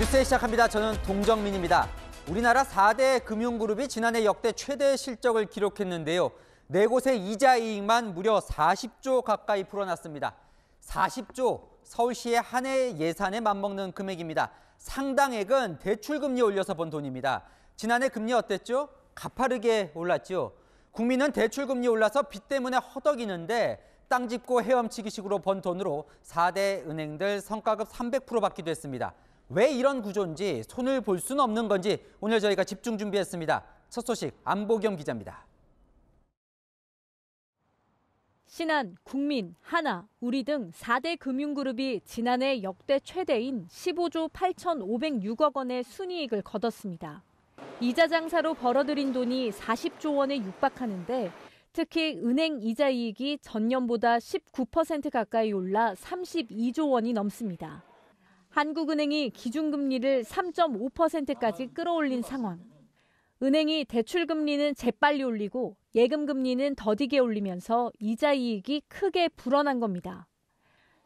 뉴스 시작합니다. 저는 동정민입니다. 우리나라 4대 금융그룹이 지난해 역대 최대 실적을 기록했는데요. 4곳의 이자 이익만 무려 40조 가까이 불어났습니다. 40조, 서울시의 한 해 예산에 맞먹는 금액입니다. 상당액은 대출금리 올려서 번 돈입니다. 지난해 금리 어땠죠? 가파르게 올랐죠. 국민은 대출금리 올라서 빚 때문에 허덕이는데 땅 짚고 헤엄치기식으로 번 돈으로 4대 은행들 성과급 300% 받기도 했습니다. 왜 이런 구조인지 손을 볼 수는 없는 건지 오늘 저희가 집중 준비했습니다. 첫 소식 안보겸 기자입니다. 신한, 국민, 하나, 우리 등 4대 금융그룹이 지난해 역대 최대인 15조 8,506억 원의 순이익을 거뒀습니다. 이자 장사로 벌어들인 돈이 40조 원에 육박하는데 특히 은행 이자 이익이 전년보다 19% 가까이 올라 32조 원이 넘습니다. 한국은행이 기준금리를 3.5%까지 끌어올린 상황. 은행이 대출금리는 재빨리 올리고 예금금리는 더디게 올리면서 이자 이익이 크게 불어난 겁니다.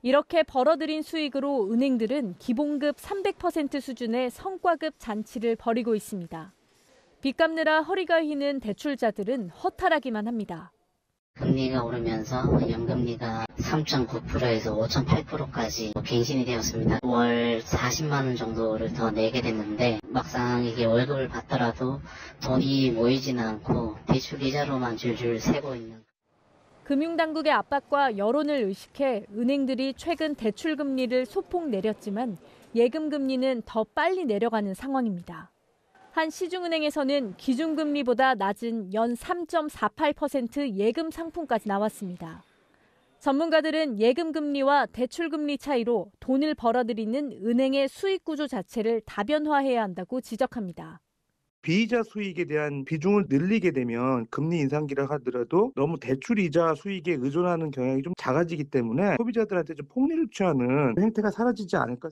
이렇게 벌어들인 수익으로 은행들은 기본급 300% 수준의 성과급 잔치를 벌이고 있습니다. 빚 갚느라 허리가 휘는 대출자들은 허탈하기만 합니다. 금리가 오르면서 연금리가 3.9%에서 5.8%까지 갱신이 되었습니다. 월 40만 원 정도를 더 내게 됐는데 막상 이게 월급을 받더라도 돈이 모이지는 않고 대출 이자로만 줄줄 새고 있는. 금융당국의 압박과 여론을 의식해 은행들이 최근 대출금리를 소폭 내렸지만 예금금리는 더 빨리 내려가는 상황입니다. 한 시중은행에서는 기준금리보다 낮은 연 3.48% 예금 상품까지 나왔습니다. 전문가들은 예금금리와 대출금리 차이로 돈을 벌어들이는 은행의 수익구조 자체를 다변화해야 한다고 지적합니다. 비이자 수익에 대한 비중을 늘리게 되면 금리 인상기라 하더라도 너무 대출 이자 수익에 의존하는 경향이 좀 작아지기 때문에 소비자들한테 좀 폭리를 취하는 행태가 사라지지 않을까.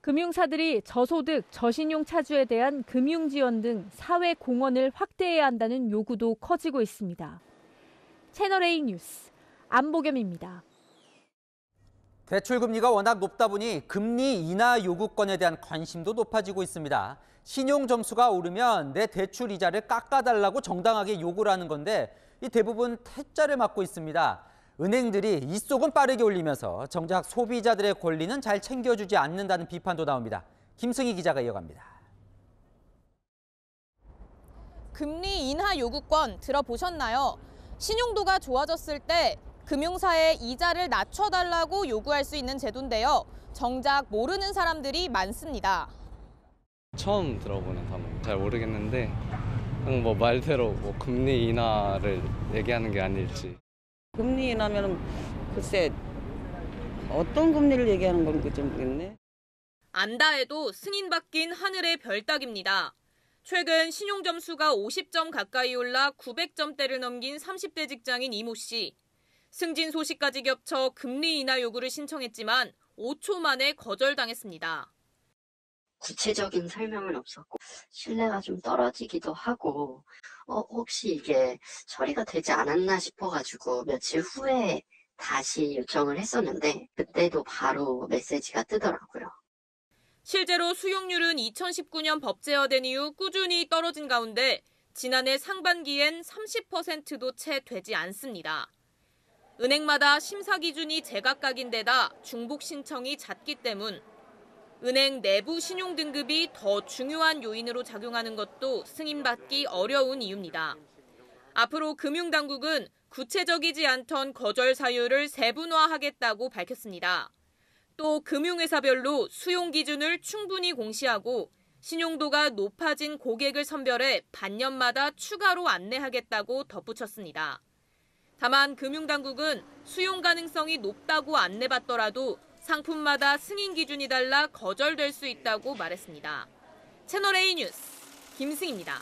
금융사들이 저소득, 저신용 차주에 대한 금융 지원 등 사회 공헌을 확대해야 한다는 요구도 커지고 있습니다. 채널A 뉴스 안보겸입니다. 대출금리가 워낙 높다 보니 금리 인하 요구권에 대한 관심도 높아지고 있습니다. 신용 점수가 오르면 내 대출 이자를 깎아달라고 정당하게 요구를 하는 건데 이 대부분 퇴짜를 맞고 있습니다. 은행들이 입속은 빠르게 올리면서 정작 소비자들의 권리는 잘 챙겨주지 않는다는 비판도 나옵니다. 김승희 기자가 이어갑니다. 금리 인하 요구권 들어보셨나요? 신용도가 좋아졌을 때 금융사에 이자를 낮춰달라고 요구할 수 있는 제도인데요. 정작 모르는 사람들이 많습니다. 처음 들어보는 단어. 잘 모르겠는데 그냥 말대로 금리 인하를 얘기하는 게 아닐지. 금리 인하면 글쎄 어떤 금리를 얘기하는 건지 좀 모르겠네. 안다 해도 승인받긴 하늘의 별 따기입니다. 최근 신용점수가 50점 가까이 올라 900점대를 넘긴 30대 직장인 이모 씨. 승진 소식까지 겹쳐 금리 인하 요구를 신청했지만 5초 만에 거절당했습니다. 구체적인 설명은 없었고 신뢰가 좀 떨어지기도 하고 혹시 이게 처리가 되지 않았나 싶어가지고 며칠 후에 다시 요청을 했었는데 그때도 바로 메시지가 뜨더라고요. 실제로 수용률은 2019년 법 제어된 이후 꾸준히 떨어진 가운데 지난해 상반기엔 30%도 채 되지 않습니다. 은행마다 심사 기준이 제각각인 데다 중복 신청이 잦기 때문 은행 내부 신용 등급이 더 중요한 요인으로 작용하는 것도 승인받기 어려운 이유입니다. 앞으로 금융당국은 구체적이지 않던 거절 사유를 세분화하겠다고 밝혔습니다. 또 금융회사별로 수용 기준을 충분히 공시하고 신용도가 높아진 고객을 선별해 반년마다 추가로 안내하겠다고 덧붙였습니다. 다만 금융당국은 수용 가능성이 높다고 안내받더라도 상품마다 승인 기준이 달라 거절될 수 있다고 말했습니다. 채널A 뉴스 김승희입니다.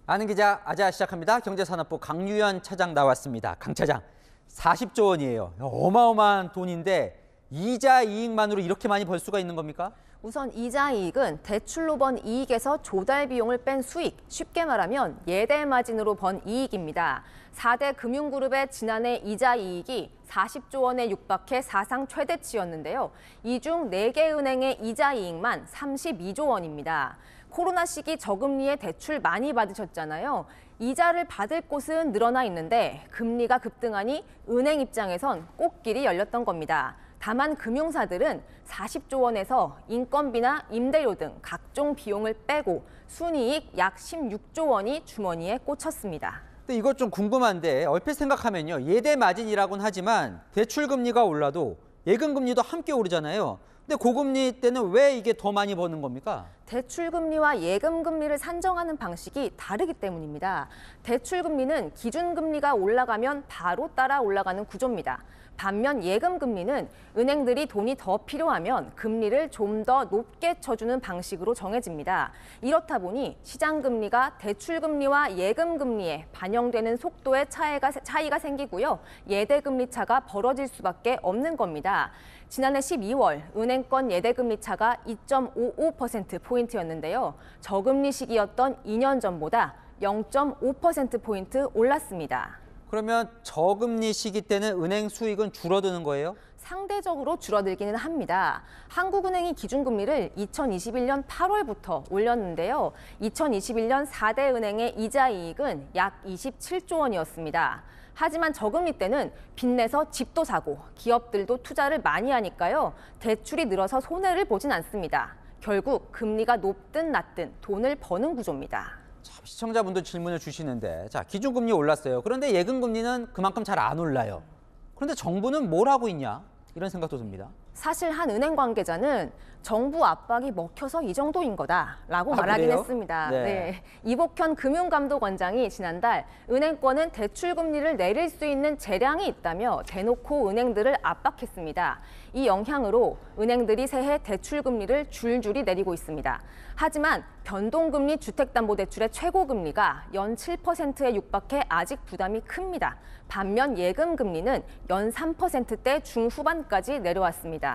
아는 기자 아자 시작합니다. 경제산업부 강유현 차장 나왔습니다. 강 차장, 40조 원이에요. 어마어마한 돈인데 이자 이익만으로 이렇게 많이 벌 수가 있는 겁니까? 우선 이자 이익은 대출로 번 이익에서 조달 비용을 뺀 수익, 쉽게 말하면 예대 마진으로 번 이익입니다. 4대 금융그룹의 지난해 이자 이익이 40조 원에 육박해 사상 최대치였는데요. 이 중 4개 은행의 이자 이익만 32조 원입니다. 코로나 시기 저금리에 대출 많이 받으셨잖아요. 이자를 받을 곳은 늘어나 있는데 금리가 급등하니 은행 입장에선 꽃길이 열렸던 겁니다. 다만 금융사들은 40조 원에서 인건비나 임대료 등 각종 비용을 빼고 순이익 약 16조 원이 주머니에 꽂혔습니다. 근데 이것 좀 궁금한데 얼핏 생각하면요. 예대 마진이라고는 하지만 대출 금리가 올라도 예금 금리도 함께 오르잖아요. 근데 고금리 때는 왜 이게 더 많이 버는 겁니까? 대출금리와 예금금리를 산정하는 방식이 다르기 때문입니다. 대출금리는 기준금리가 올라가면 바로 따라 올라가는 구조입니다. 반면 예금금리는 은행들이 돈이 더 필요하면 금리를 좀 더 높게 쳐주는 방식으로 정해집니다. 이렇다 보니 시장금리가 대출금리와 예금금리에 반영되는 속도의 차이가 생기고요. 예대금리 차가 벌어질 수밖에 없는 겁니다. 지난해 12월 은행권 예대금리 차가 2.55%포인트였는데요. 저금리 시기였던 2년 전보다 0.5%포인트 올랐습니다. 그러면 저금리 시기 때는 은행 수익은 줄어드는 거예요? 상대적으로 줄어들기는 합니다. 한국은행이 기준금리를 2021년 8월부터 올렸는데요. 2021년 4대 은행의 이자 이익은 약 27조 원이었습니다. 하지만 저금리 때는 빚내서 집도 사고 기업들도 투자를 많이 하니까요. 대출이 늘어서 손해를 보진 않습니다. 결국 금리가 높든 낮든 돈을 버는 구조입니다. 참, 시청자분도 질문을 주시는데 자, 기준금리 올랐어요. 그런데 예금금리는 그만큼 잘 안 올라요. 그런데 정부는 뭘 하고 있냐? 이런 생각도 듭니다. 사실 한 은행 관계자는 정부 압박이 먹혀서 이 정도인 거다라고 말하긴 그래요? 했습니다. 네. 네. 이복현 금융감독원장이 지난달 은행권은 대출금리를 내릴 수 있는 재량이 있다며 대놓고 은행들을 압박했습니다. 이 영향으로 은행들이 새해 대출금리를 줄줄이 내리고 있습니다. 하지만 변동금리 주택담보대출의 최고금리가 연 7%에 육박해 아직 부담이 큽니다. 반면 예금금리는 연 3%대 중후반까지 내려왔습니다.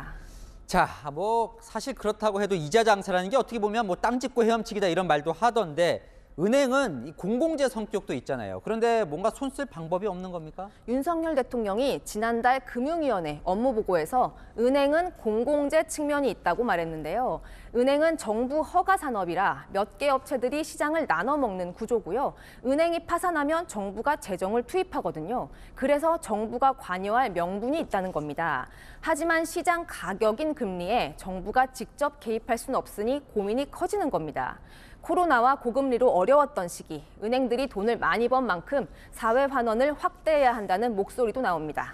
자, 뭐 사실 그렇다고 해도 이자 장사라는 게 어떻게 보면 뭐 땅 짚고 헤엄치기다 이런 말도 하던데 은행은 이 공공재 성격도 있잖아요. 그런데 뭔가 손 쓸 방법이 없는 겁니까? 윤석열 대통령이 지난달 금융위원회 업무보고에서 은행은 공공재 측면이 있다고 말했는데요. 은행은 정부 허가 산업이라 몇 개 업체들이 시장을 나눠 먹는 구조고요. 은행이 파산하면 정부가 재정을 투입하거든요. 그래서 정부가 관여할 명분이 있다는 겁니다. 하지만 시장 가격인 금리에 정부가 직접 개입할 수는 없으니 고민이 커지는 겁니다. 코로나와 고금리로 어려웠던 시기, 은행들이 돈을 많이 번 만큼 사회 환원을 확대해야 한다는 목소리도 나옵니다.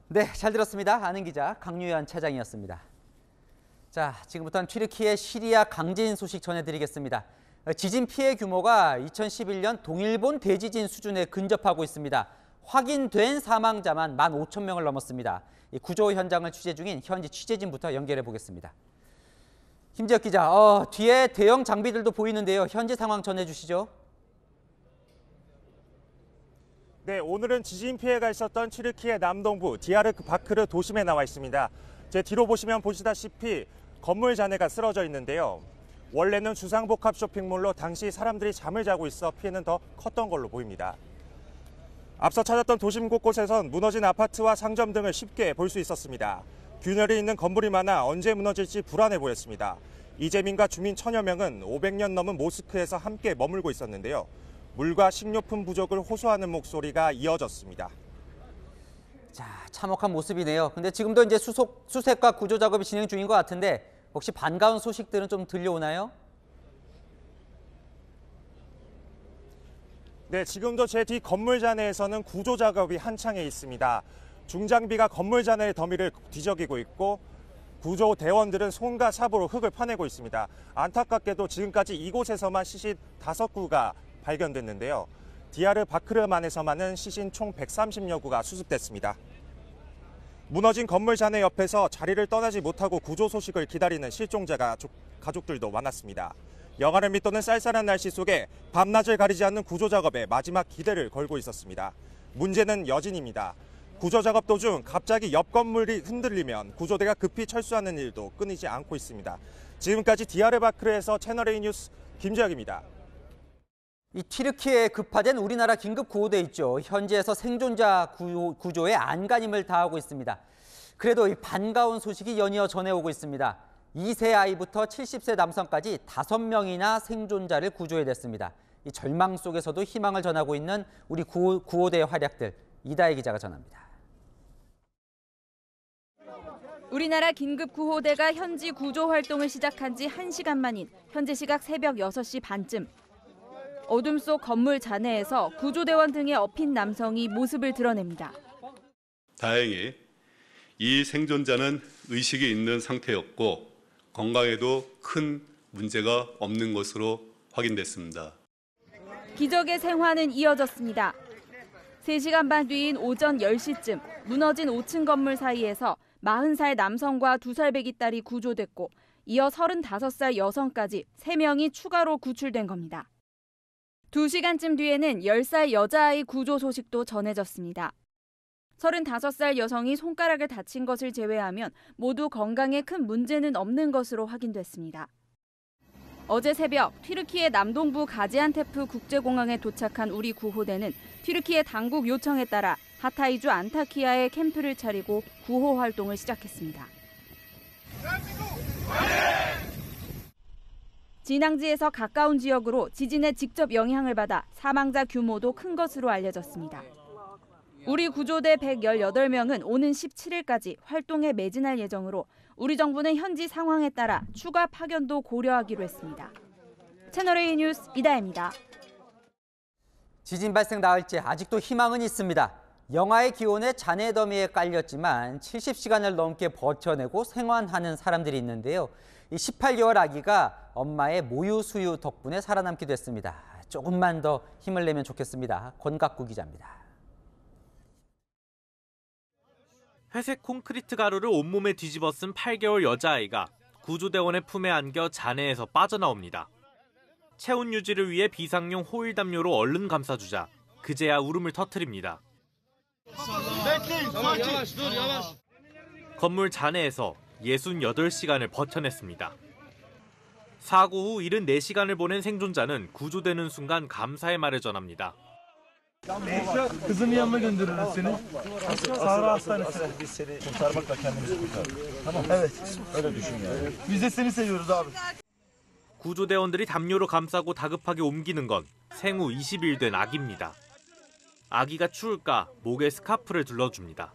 네, 잘 들었습니다. 아는 기자 강유현 차장이었습니다. 자, 지금부터는 튀르키예 시리아 강진 소식 전해드리겠습니다. 지진 피해 규모가 2011년 동일본 대지진 수준에 근접하고 있습니다. 확인된 사망자만 15,000명을 넘었습니다. 이 구조 현장을 취재 중인 현지 취재진부터 연결해 보겠습니다. 김지혁 기자, 뒤에 대형 장비들도 보이는데요. 현지 상황 전해주시죠. 네, 오늘은 지진 피해가 있었던 튀르키예 남동부 디야르바크르 도심에 나와 있습니다. 제 뒤로 보시다시피 건물 잔해가 쓰러져 있는데요. 원래는 주상복합 쇼핑몰로 당시 사람들이 잠을 자고 있어 피해는 더 컸던 걸로 보입니다. 앞서 찾았던 도심 곳곳에선 무너진 아파트와 상점 등을 쉽게 볼 수 있었습니다. 균열이 있는 건물이 많아 언제 무너질지 불안해 보였습니다. 이재민과 주민 1000여 명은 500년 넘은 모스크에서 함께 머물고 있었는데요. 물과 식료품 부족을 호소하는 목소리가 이어졌습니다. 자, 참혹한 모습이네요. 근데 지금도 이제 수색과 구조 작업이 진행 중인 것 같은데 혹시 반가운 소식들은 좀 들려오나요? 네, 지금도 제 뒤 건물 잔해에서는 구조 작업이 한창에 있습니다. 중장비가 건물 잔해의 더미를 뒤적이고 있고 구조 대원들은 손과 삽으로 흙을 파내고 있습니다. 안타깝게도 지금까지 이곳에서만 시신 5구가 발견됐는데요. 디야르바크르만에서만은 시신 총 130여 구가 수습됐습니다. 무너진 건물 잔해 옆에서 자리를 떠나지 못하고 구조 소식을 기다리는 실종자 가족들도 많았습니다. 영하를 밑도는 쌀쌀한 날씨 속에 밤낮을 가리지 않는 구조 작업에 마지막 기대를 걸고 있었습니다. 문제는 여진입니다. 구조 작업 도중 갑자기 옆 건물이 흔들리면 구조대가 급히 철수하는 일도 끊이지 않고 있습니다. 지금까지 디야르바크르에서 채널A 뉴스 김재혁입니다. 이 튀르키예에 급파된 우리나라 긴급 구호대 있죠. 현지에서 생존자 구조에 안간힘을 다하고 있습니다. 그래도 이 반가운 소식이 연이어 전해오고 있습니다. 2세 아이부터 70세 남성까지 5명이나 생존자를 구조해냈습니다. 이 절망 속에서도 희망을 전하고 있는 우리 구호대의 활약들, 이다혜 기자가 전합니다. 우리나라 긴급구호대가 현지 구조 활동을 시작한 지 1시간 만인 현지 시각 새벽 6시 반쯤. 어둠 속 건물 잔해에서 구조대원 등에 업힌 남성이 모습을 드러냅니다. 다행히 이 생존자는 의식이 있는 상태였고 건강에도 큰 문제가 없는 것으로 확인됐습니다. 기적의 생화는 이어졌습니다. 3시간 반 뒤인 오전 10시쯤 무너진 5층 건물 사이에서 40살 남성과 2살 배기 딸이 구조됐고 이어 35살 여성까지 3명이 추가로 구출된 겁니다. 2시간쯤 뒤에는 10살 여자아이 구조 소식도 전해졌습니다. 35살 여성이 손가락을 다친 것을 제외하면 모두 건강에 큰 문제는 없는 것으로 확인됐습니다. 어제 새벽 튀르키예 남동부 가지안테프 국제공항에 도착한 우리 구호대는 튀르키예 당국 요청에 따라 하타이주 안타키아에 캠프를 차리고 구호 활동을 시작했습니다. 진앙지에서 가까운 지역으로 지진의 직접 영향을 받아 사망자 규모도 큰 것으로 알려졌습니다. 우리 구조대 118명은 오는 17일까지 활동에 매진할 예정으로 우리 정부는 현지 상황에 따라 추가 파견도 고려하기로 했습니다. 채널A 뉴스 이다혜입니다. 지진 발생 나흘째 아직도 희망은 있습니다. 영하의 기온에 잔해 더미에 깔렸지만 70시간을 넘게 버텨내고 생還하는 사람들이 있는데요. 이 18개월 아기가 엄마의 모유 수유 덕분에 살아남기도 했습니다. 조금만 더 힘을 내면 좋겠습니다. 권갑구 기자입니다. 회색 콘크리트 가루를 온몸에 뒤집어 쓴 8개월 여자아이가 구조대원의 품에 안겨 잔해에서 빠져나옵니다. 체온 유지를 위해 비상용 호일 담요로 얼른 감싸주자 그제야 울음을 터뜨립니다. 건물 잔해에서 68시간을 버텨냈습니다. 사고 후 74시간을 보낸 생존자는 구조되는 순간 감사의 말을 전합니다. Kızın yanına göndeririz seni. Sahra Hastanesi'ne. Biz seni kurtarmakla kendimizi kurtardık. Tamam. Evet. Öyle düşün yani. Biz de seni seviyoruz abi. 구조대원들이 담요로 감싸고 다급하게 옮기는 건 생후 20일 된 아기입니다. 아기가 추울까 목에 스카프를 둘러줍니다.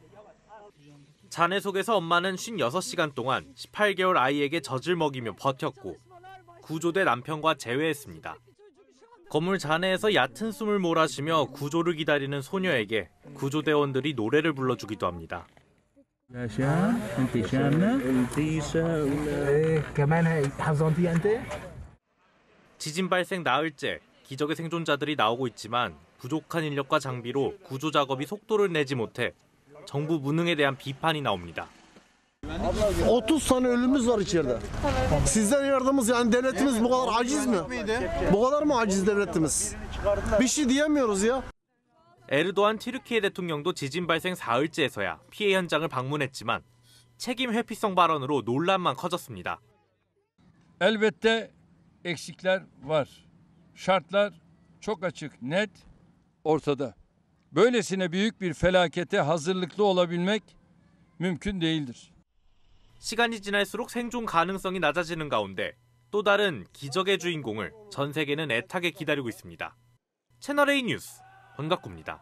잔해 속에서 엄마는 56시간 동안 18개월 아이에게 젖을 먹이며 버텼고 구조대 남편과 재회했습니다. 건물 잔해에서 얕은 숨을 몰아쉬며 구조를 기다리는 소녀에게 구조대원들이 노래를 불러주기도 합니다. 지진 발생 나흘째 기적의 생존자들이 나오고 있지만 부족한 인력과 장비로 구조 작업이 속도를 내지 못해 정부 무능에 대한 비판이 나옵니다. 30 tane ölümümüz var içeride. Sizden yardımımız yani devletimiz bu kadar aciz mi? Bu kadar mı aciz devletimiz? Bir şey diyemiyoruz ya. 에르도안 튀르키예 대통령도 지진 발생 4일째에서야 피해 현장을 방문했지만 책임 회피성 발언으로 논란만 커졌습니다. Elbette eksikler var. Şartlar çok açık, net, ortada. Böylesine büyük bir felakete hazırlıklı olabilmek mümkün değildir. 시간이 지날수록 생존 가능성이 낮아지는 가운데 또 다른 기적의 주인공을 전 세계는 애타게 기다리고 있습니다. 채널A 뉴스 권갑구입니다.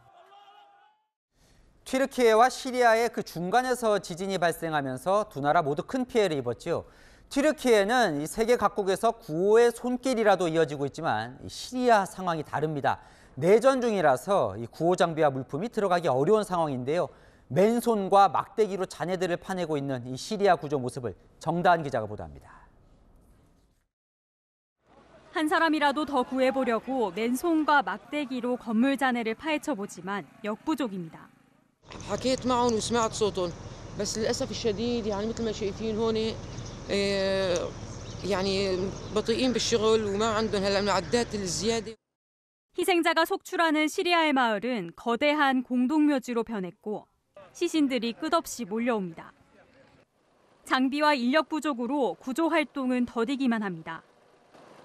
튀르키예와 시리아의 그 중간에서 지진이 발생하면서 두 나라 모두 큰 피해를 입었지요. 튀르키예는 이 세계 각국에서 구호의 손길이라도 이어지고 있지만 시리아 상황이 다릅니다. 내전 중이라서 이 구호 장비와 물품이 들어가기 어려운 상황인데요. 맨손과 막대기로 잔해들을 파내고 있는 이 시리아 구조 모습을 정다은 기자가 보도합니다. 한 사람이라도 더 구해보려고 맨손과 막대기로 건물 잔해를 파헤쳐보지만 역부족입니다. حكيت معهم وسمعت صوتهم بس للاسف الشديد يعني مثل ما شايفين هون يعني بطيئين بالشغل وما عندهم هلا المعدات الزياده. 희생자가 속출하는 시리아의 마을은 거대한 공동묘지로 변했고 시신들이 끝없이 몰려옵니다. 장비와 인력 부족으로 구조 활동은 더디기만 합니다.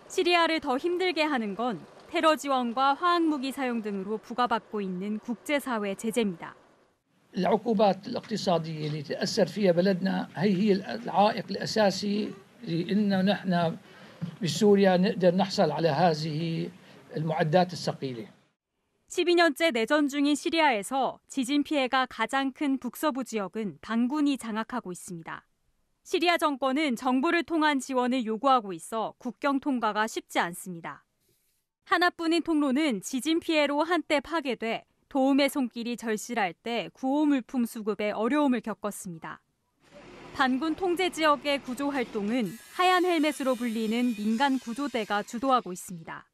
시리아를 더 힘들게 하는 건 테러 지원과 화학무기 사용 등으로 부과받고 있는 국제사회 제재입니다. العقوبات الاقتصادية اللي تأثر فيها بلدنا هي العائق الأساسي لأنه نحن بسوريا نقدر نحصل على هذه المعدات الثقيلة. 12년째 내전 중인 시리아에서 지진 피해가 가장 큰 북서부 지역은 반군이 장악하고 있습니다. 시리아 정권은 정부를 통한 지원을 요구하고 있어 국경 통과가 쉽지 않습니다. 하나뿐인 통로는 지진 피해로 한때 파괴돼 도움의 손길이 절실할 때 구호 물품 수급에 어려움을 겪었습니다. 반군 통제 지역의 구조 활동은 하얀 헬멧으로 불리는 민간 구조대가 주도하고 있습니다.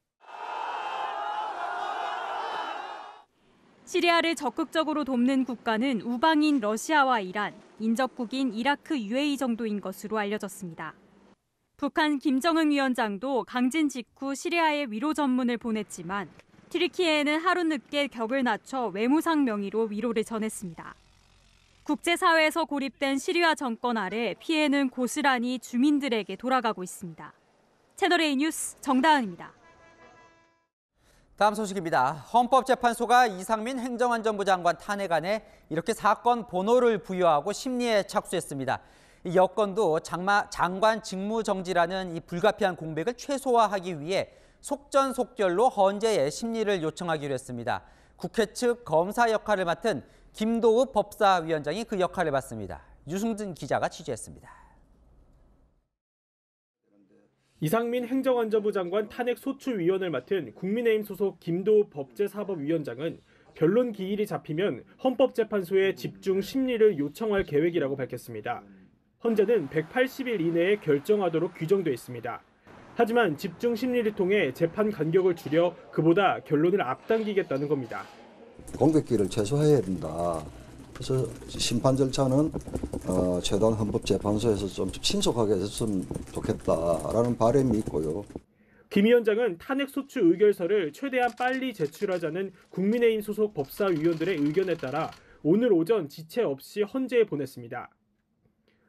시리아를 적극적으로 돕는 국가는 우방인 러시아와 이란, 인접국인 이라크, UAE 정도인 것으로 알려졌습니다. 북한 김정은 위원장도 강진 직후 시리아에 위로 전문을 보냈지만 튀르키예는 하루 늦게 격을 낮춰 외무상 명의로 위로를 전했습니다. 국제사회에서 고립된 시리아 정권 아래 피해는 고스란히 주민들에게 돌아가고 있습니다. 채널A 뉴스 정다은입니다. 다음 소식입니다. 헌법재판소가 이상민 행정안전부 장관 탄핵안에 이렇게 사건 번호를 부여하고 심리에 착수했습니다. 이 여권도 장관 직무정지라는 이 불가피한 공백을 최소화하기 위해 속전속결로 헌재에 심리를 요청하기로 했습니다. 국회 측 검사 역할을 맡은 김도읍 법사위원장이 그 역할을 맡습니다. 유승진 기자가 취재했습니다. 이상민 행정안전부 장관 탄핵 소추위원을 맡은 국민의힘 소속 김도읍 법제사법위원장은 변론 기일이 잡히면 헌법재판소에 집중 심리를 요청할 계획이라고 밝혔습니다. 헌재는 180일 이내에 결정하도록 규정돼 있습니다. 하지만 집중 심리를 통해 재판 간격을 줄여 그보다 결론을 앞당기겠다는 겁니다. 공백기를 최소화해야 된다. 그래서 심판 절차는 최단 헌법재판소에서 좀 신속하게 했으면 좋겠다라는 바람이 있고요. 김 위원장은 탄핵 소추 의결서를 최대한 빨리 제출하자는 국민의힘 소속 법사위원들의 의견에 따라 오늘 오전 지체 없이 헌재에 보냈습니다.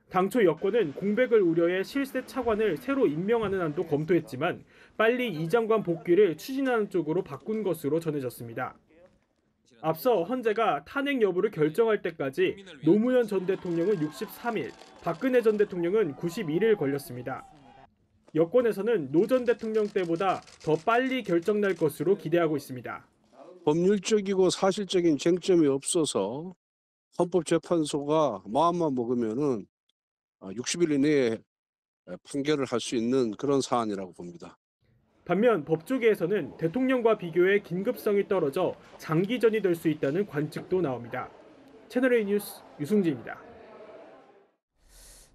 당초 여권은 공백을 우려해 실세 차관을 새로 임명하는 안도 검토했지만 빨리 이 장관 복귀를 추진하는 쪽으로 바꾼 것으로 전해졌습니다. 앞서 헌재가 탄핵 여부를 결정할 때까지 노무현 전 대통령은 63일, 박근혜 전 대통령은 91일 걸렸습니다. 여권에서는 노 전 대통령 때보다 더 빨리 결정날 것으로 기대하고 있습니다. 법률적이고 사실적인 쟁점이 없어서 헌법재판소가 마음만 먹으면은 60일 이내에 판결을 할 수 있는 그런 사안이라고 봅니다. 반면 법조계에서는 대통령과 비교해 긴급성이 떨어져 장기전이 될 수 있다는 관측도 나옵니다. 채널A 뉴스 유승진입니다.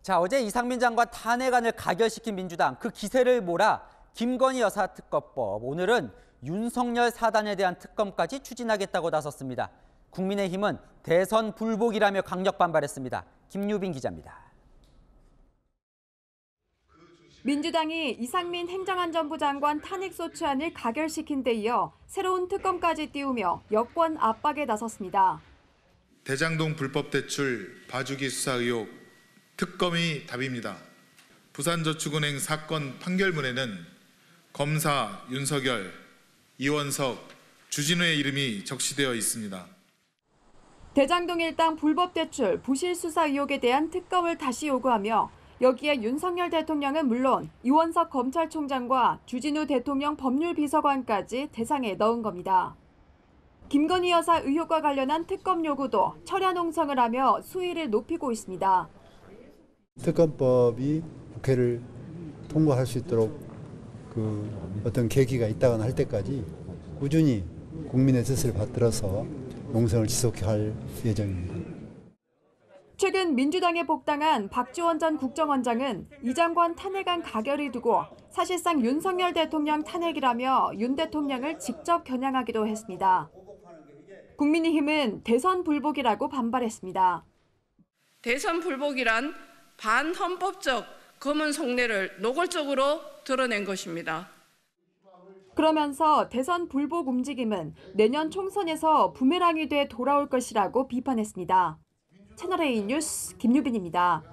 자, 어제 이상민 장관 탄핵안을 가결시킨 민주당, 그 기세를 몰아 김건희 여사 특검법, 오늘은 윤석열 사단에 대한 특검까지 추진하겠다고 나섰습니다. 국민의힘은 대선 불복이라며 강력 반발했습니다. 김유빈 기자입니다. 민주당이 이상민 행정안전부 장관 탄핵소추안을 가결시킨 데 이어 새로운 특검까지 띄우며 여권 압박에 나섰습니다. 대장동 불법 대출 봐주기 수사 의혹 특검이 답입니다. 부산저축은행 사건 판결문에는 검사 윤석열, 이원석, 주진우의 이름이 적시되어 있습니다. 대장동 일당 불법 대출 부실 수사 의혹에 대한 특검을 다시 요구하며 여기에 윤석열 대통령은 물론 이원석 검찰총장과 주진우 대통령 법률비서관까지 대상에 넣은 겁니다. 김건희 여사 의혹과 관련한 특검 요구도 철야 농성을 하며 수위를 높이고 있습니다. 특검법이 국회를 통과할 수 있도록 어떤 계기가 있다거나 할 때까지 꾸준히 국민의 뜻을 받들어서 농성을 지속할 예정입니다. 최근 민주당에 복당한 박지원 전 국정원장은 이 장관 탄핵안 가결을 두고 사실상 윤석열 대통령 탄핵이라며 윤 대통령을 직접 겨냥하기도 했습니다. 국민의힘은 대선 불복이라고 반발했습니다. 대선 불복이란 반헌법적 검은 속내를 노골적으로 드러낸 것입니다. 그러면서 대선 불복 움직임은 내년 총선에서 부메랑이 돼 돌아올 것이라고 비판했습니다. 채널A 뉴스 김유빈입니다.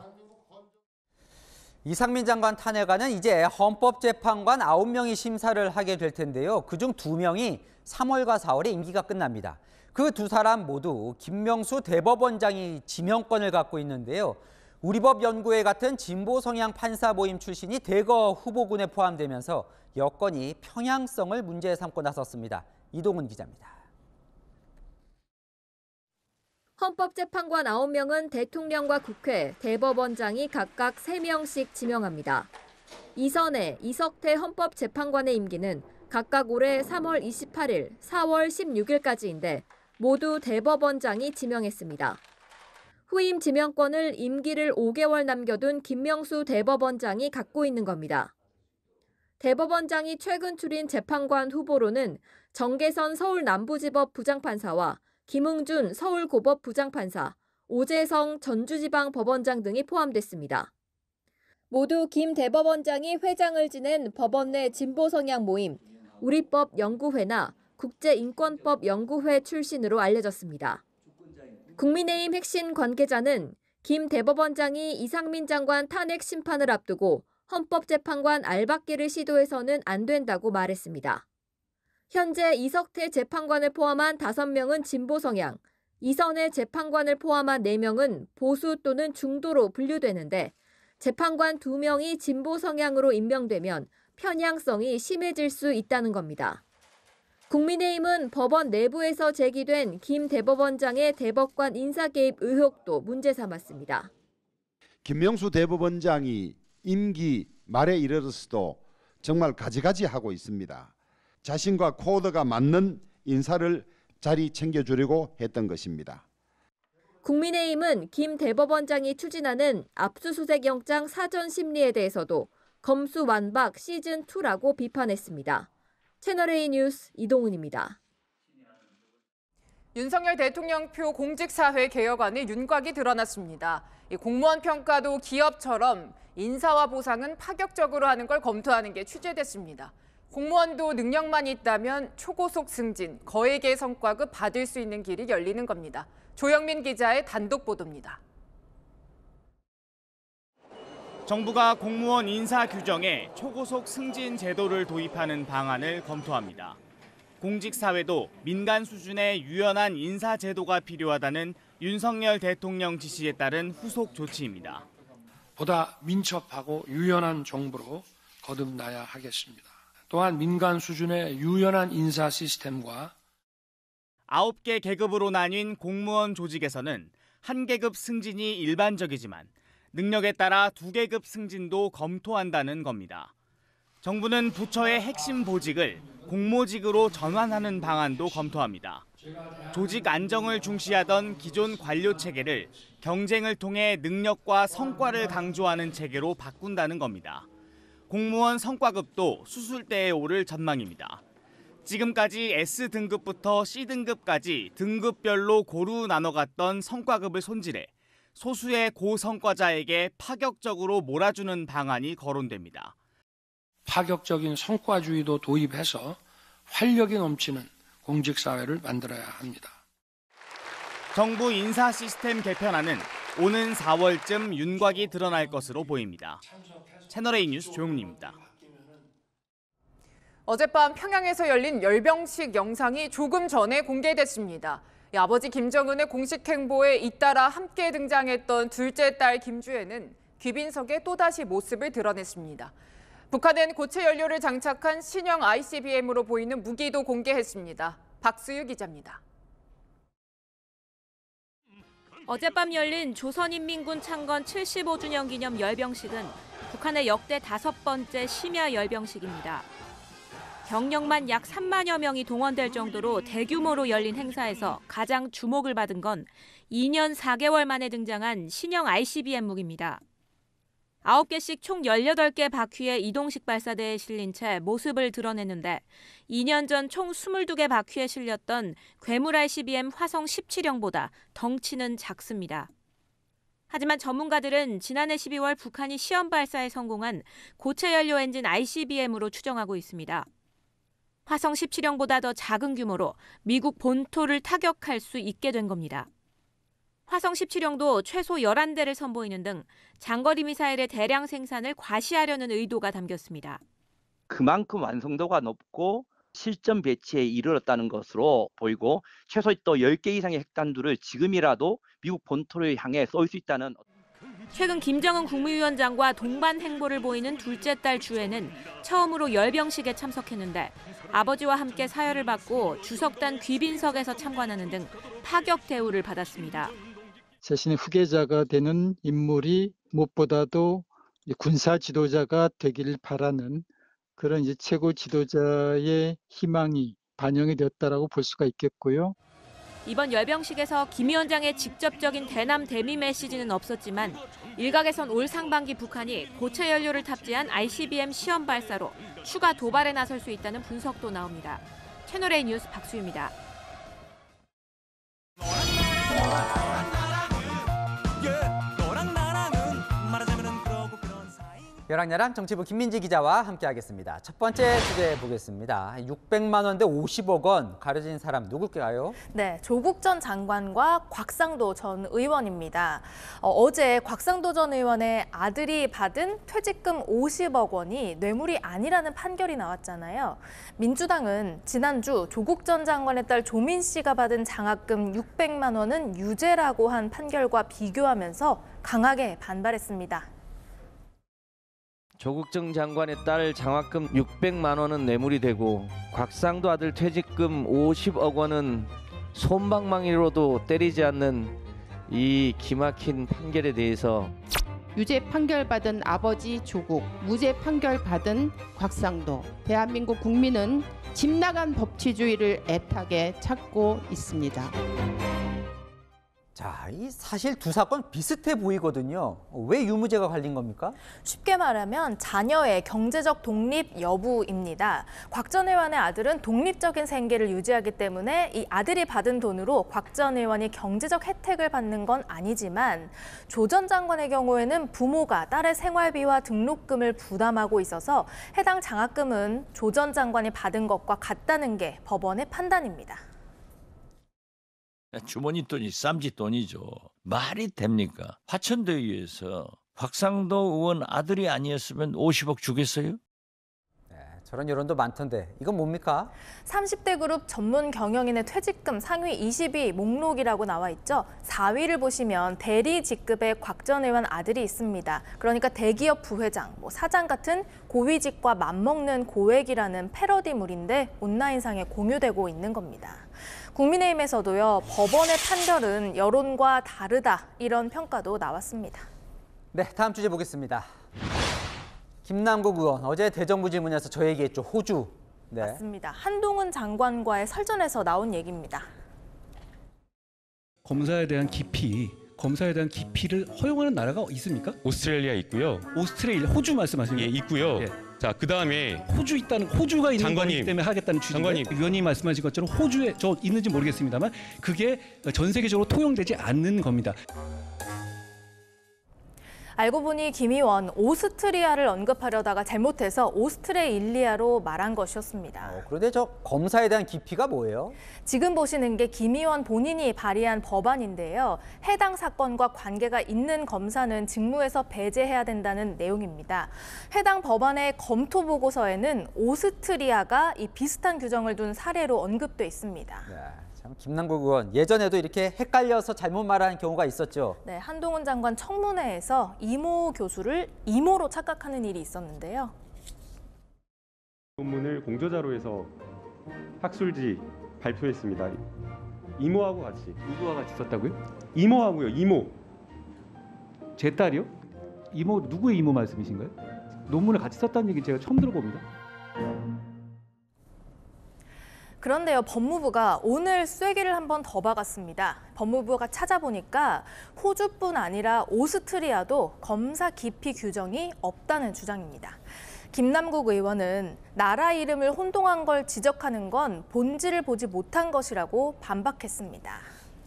이상민 장관 탄핵안은 이제 헌법재판관 9명이 심사를 하게 될 텐데요. 그중 2명이 3월과 4월에 임기가 끝납니다. 그 두 사람 모두 김명수 대법원장이 지명권을 갖고 있는데요. 우리법연구회 같은 진보 성향 판사 모임 출신이 대거 후보군에 포함되면서 여권이 평양성을 문제 삼고 나섰습니다. 이동훈 기자입니다. 헌법재판관 9명은 대통령과 국회, 대법원장이 각각 3명씩 지명합니다. 이선혜, 이석태 헌법재판관의 임기는 각각 올해 3월 28일, 4월 16일까지인데 모두 대법원장이 지명했습니다. 후임 지명권을 임기를 5개월 남겨둔 김명수 대법원장이 갖고 있는 겁니다. 대법원장이 최근 추린 재판관 후보로는 정계선 서울 남부지법 부장판사와 김응준 서울고법 부장판사, 오재성 전주지방법원장 등이 포함됐습니다. 모두 김 대법원장이 회장을 지낸 법원 내 진보 성향 모임, 우리법연구회나 국제인권법연구회 출신으로 알려졌습니다. 국민의힘 핵심 관계자는 김 대법원장이 이상민 장관 탄핵 심판을 앞두고 헌법재판관 알박기를 시도해서는 안 된다고 말했습니다. 현재 이석태 재판관을 포함한 5명은 진보 성향, 이선혜 재판관을 포함한 4명은 보수 또는 중도로 분류되는데 재판관 2명이 진보 성향으로 임명되면 편향성이 심해질 수 있다는 겁니다. 국민의힘은 법원 내부에서 제기된 김 대법원장의 대법관 인사 개입 의혹도 문제 삼았습니다. 김명수 대법원장이 임기 말에 이르러서도 정말 가지가지 하고 있습니다. 자신과 코드가 맞는 인사를 자리 챙겨주려고 했던 것입니다. 국민의힘은 김 대법원장이 추진하는 압수수색 영장 사전 심리에 대해서도 검수완박 시즌2라고 비판했습니다. 채널A 뉴스 이동훈입니다. 윤석열 대통령표 공직사회 개혁안의 윤곽이 드러났습니다. 공무원 평가도 기업처럼 인사와 보상은 파격적으로 하는 걸 검토하는 게 취재됐습니다. 공무원도 능력만 있다면 초고속 승진, 거액의 성과급 받을 수 있는 길이 열리는 겁니다. 조영민 기자의 단독 보도입니다. 정부가 공무원 인사 규정에 초고속 승진 제도를 도입하는 방안을 검토합니다. 공직사회도 민간 수준의 유연한 인사 제도가 필요하다는 윤석열 대통령 지시에 따른 후속 조치입니다. 보다 민첩하고 유연한 정부로 거듭나야 하겠습니다. 또한 민간 수준의 유연한 인사 시스템과 9개 계급으로 나뉜 공무원 조직에서는 한 계급 승진이 일반적이지만 능력에 따라 2계급 승진도 검토한다는 겁니다. 정부는 부처의 핵심 보직을 공모직으로 전환하는 방안도 검토합니다. 조직 안정을 중시하던 기존 관료 체계를 경쟁을 통해 능력과 성과를 강조하는 체계로 바꾼다는 겁니다. 공무원 성과급도 수술대에 오를 전망입니다. 지금까지 S등급부터 C등급까지 등급별로 고루 나눠갔던 성과급을 손질해 소수의 고성과자에게 파격적으로 몰아주는 방안이 거론됩니다. 파격적인 성과주의도 도입해서 활력이 넘치는 공직사회를 만들어야 합니다. 정부 인사 시스템 개편안은 오는 4월쯤 윤곽이 드러날 것으로 보입니다. 채널A 뉴스 조용리입니다. 어젯밤 평양에서 열린 열병식 영상이 조금 전에 공개됐습니다. 아버지 김정은의 공식 행보에 잇따라 함께 등장했던 둘째 딸 김주애는 귀빈석에 또다시 모습을 드러냈습니다. 북한은 고체 연료를 장착한 신형 ICBM으로 보이는 무기도 공개했습니다. 박수유 기자입니다. 어젯밤 열린 조선인민군 창건 75주년 기념 열병식은 북한의 역대 5번째 심야 열병식입니다. 경력만 약 3만여 명이 동원될 정도로 대규모로 열린 행사에서 가장 주목을 받은 건 2년 4개월 만에 등장한 신형 ICBM 무기입니다. 9개씩 총 18개 바퀴의 이동식 발사대에 실린 채 모습을 드러냈는데 2년 전 총 22개 바퀴에 실렸던 괴물 ICBM 화성 17형보다 덩치는 작습니다. 하지만 전문가들은 지난해 12월 북한이 시험 발사에 성공한 고체 연료 엔진 ICBM으로 추정하고 있습니다. 화성 17형보다 더 작은 규모로 미국 본토를 타격할 수 있게 된 겁니다. 화성 17형도 최소 11대를 선보이는 등 장거리 미사일의 대량 생산을 과시하려는 의도가 담겼습니다. 그만큼 완성도가 높고 실전 배치에 이르렀다는 것으로 보이고 최소 또 10개 이상의 핵탄두를 지금이라도 미국 본토를 향해 쏠 수 있다는. 최근 김정은 국무위원장과 동반 행보를 보이는 둘째 딸 주애는 처음으로 열병식에 참석했는데 아버지와 함께 사열을 받고 주석단 귀빈석에서 참관하는 등 파격 대우를 받았습니다. 자신의 후계자가 되는 인물이 무엇보다도 군사 지도자가 되기를 바라는 그런 이제 최고 지도자의 희망이 반영이 되었다라고 볼 수가 있겠고요. 이번 열병식에서 김 위원장의 직접적인 대남 대미 메시지는 없었지만 일각에선 올 상반기 북한이 고체 연료를 탑재한 ICBM 시험 발사로 추가 도발에 나설 수 있다는 분석도 나옵니다. 채널A 뉴스 박수유입니다. 열악야랑 정치부 김민지 기자와 함께하겠습니다. 첫 번째 주제 보겠습니다. 600만 원 대 50억 원 가려진 사람 누굴까요? 네, 조국 전 장관과 곽상도 전 의원입니다. 어제 곽상도 전 의원의 아들이 받은 퇴직금 50억 원이 뇌물이 아니라는 판결이 나왔잖아요. 민주당은 지난주 조국 전 장관의 딸 조민 씨가 받은 장학금 600만 원은 유죄라고 한 판결과 비교하면서 강하게 반발했습니다. 조국 전 장관의 딸 장학금 600만 원은 뇌물이 되고 곽상도 아들 퇴직금 50억 원은 솜방망이로도 때리지 않는 이 기막힌 판결에 대해서 유죄 판결 받은 아버지 조국, 무죄 판결 받은 곽상도, 대한민국 국민은 집 나간 법치주의를 애타게 찾고 있습니다. 자, 이 사실 두 사건 비슷해 보이거든요. 왜 유무죄가 갈린 겁니까? 쉽게 말하면 자녀의 경제적 독립 여부입니다. 곽 전 의원의 아들은 독립적인 생계를 유지하기 때문에 이 아들이 받은 돈으로 곽 전 의원이 경제적 혜택을 받는 건 아니지만 조 전 장관의 경우에는 부모가 딸의 생활비와 등록금을 부담하고 있어서 해당 장학금은 조 전 장관이 받은 것과 같다는 게 법원의 판단입니다. 주머니 돈이 쌈지 돈이죠. 말이 됩니까? 화천대유에서 곽상도 의원 아들이 아니었으면 50억 주겠어요? 네, 저런 여론도 많던데 이건 뭡니까? 30대 그룹 전문 경영인의 퇴직금 상위 20위 목록이라고 나와 있죠. 4위를 보시면 대리 직급의 곽 전 의원 아들이 있습니다. 그러니까 대기업 부회장, 사장 같은 고위직과 맞먹는 고액이라는 패러디물인데 온라인상에 공유되고 있는 겁니다. 국민의힘에서도요, 법원의 판결은 여론과 다르다 이런 평가도 나왔습니다. 네, 다음 주제 보겠습니다. 김남국 의원 어제 대정부 질문에서 저 얘기했죠. 호주. 네. 맞습니다. 한동훈 장관과의 설전에서 나온 얘기입니다. 검사에 대한 깊이를 허용하는 나라가 있습니까? 오스트레일리아 있고요. 오스트레일리아, 호주 말씀하시는 거예요? 예, 있고요. 예. 자, 그다음에 호주가 있는 거기 때문에 하겠다는 취지인데 위원님이 말씀하신 것처럼 호주에 저 있는지 모르겠습니다만 그게 전 세계적으로 통용되지 않는 겁니다. 알고 보니 김 의원 오스트리아를 언급하려다가 잘못해서 오스트레일리아로 말한 것이었습니다. 그런데 저 검사에 대한 깊이가 뭐예요? 지금 보시는 게 김 의원 본인이 발의한 법안인데요. 해당 사건과 관계가 있는 검사는 직무에서 배제해야 된다는 내용입니다. 해당 법안의 검토 보고서에는 오스트리아가 이 비슷한 규정을 둔 사례로 언급돼 있습니다. 네. 참 김남국 의원 예전에도 이렇게 헷갈려서 잘못 말하는 경우가 있었죠. 네, 한동훈 장관 청문회에서 이모 교수를 이모로 착각하는 일이 있었는데요. 논문을 공저자료에서 학술지 발표했습니다. 이모하고 같이. 누구와 같이 썼다고요? 이모하고요. 이모. 제 딸이요? 이모 누구의 이모 말씀이신가요? 논문을 같이 썼다는 얘기 제가 처음 들어봅니다. 그런데요, 법무부가 오늘 쐐기를 한 번 더 박았습니다. 법무부가 찾아보니까 호주뿐 아니라 오스트리아도 검사 기피 규정이 없다는 주장입니다. 김남국 의원은 나라 이름을 혼동한 걸 지적하는 건 본질을 보지 못한 것이라고 반박했습니다.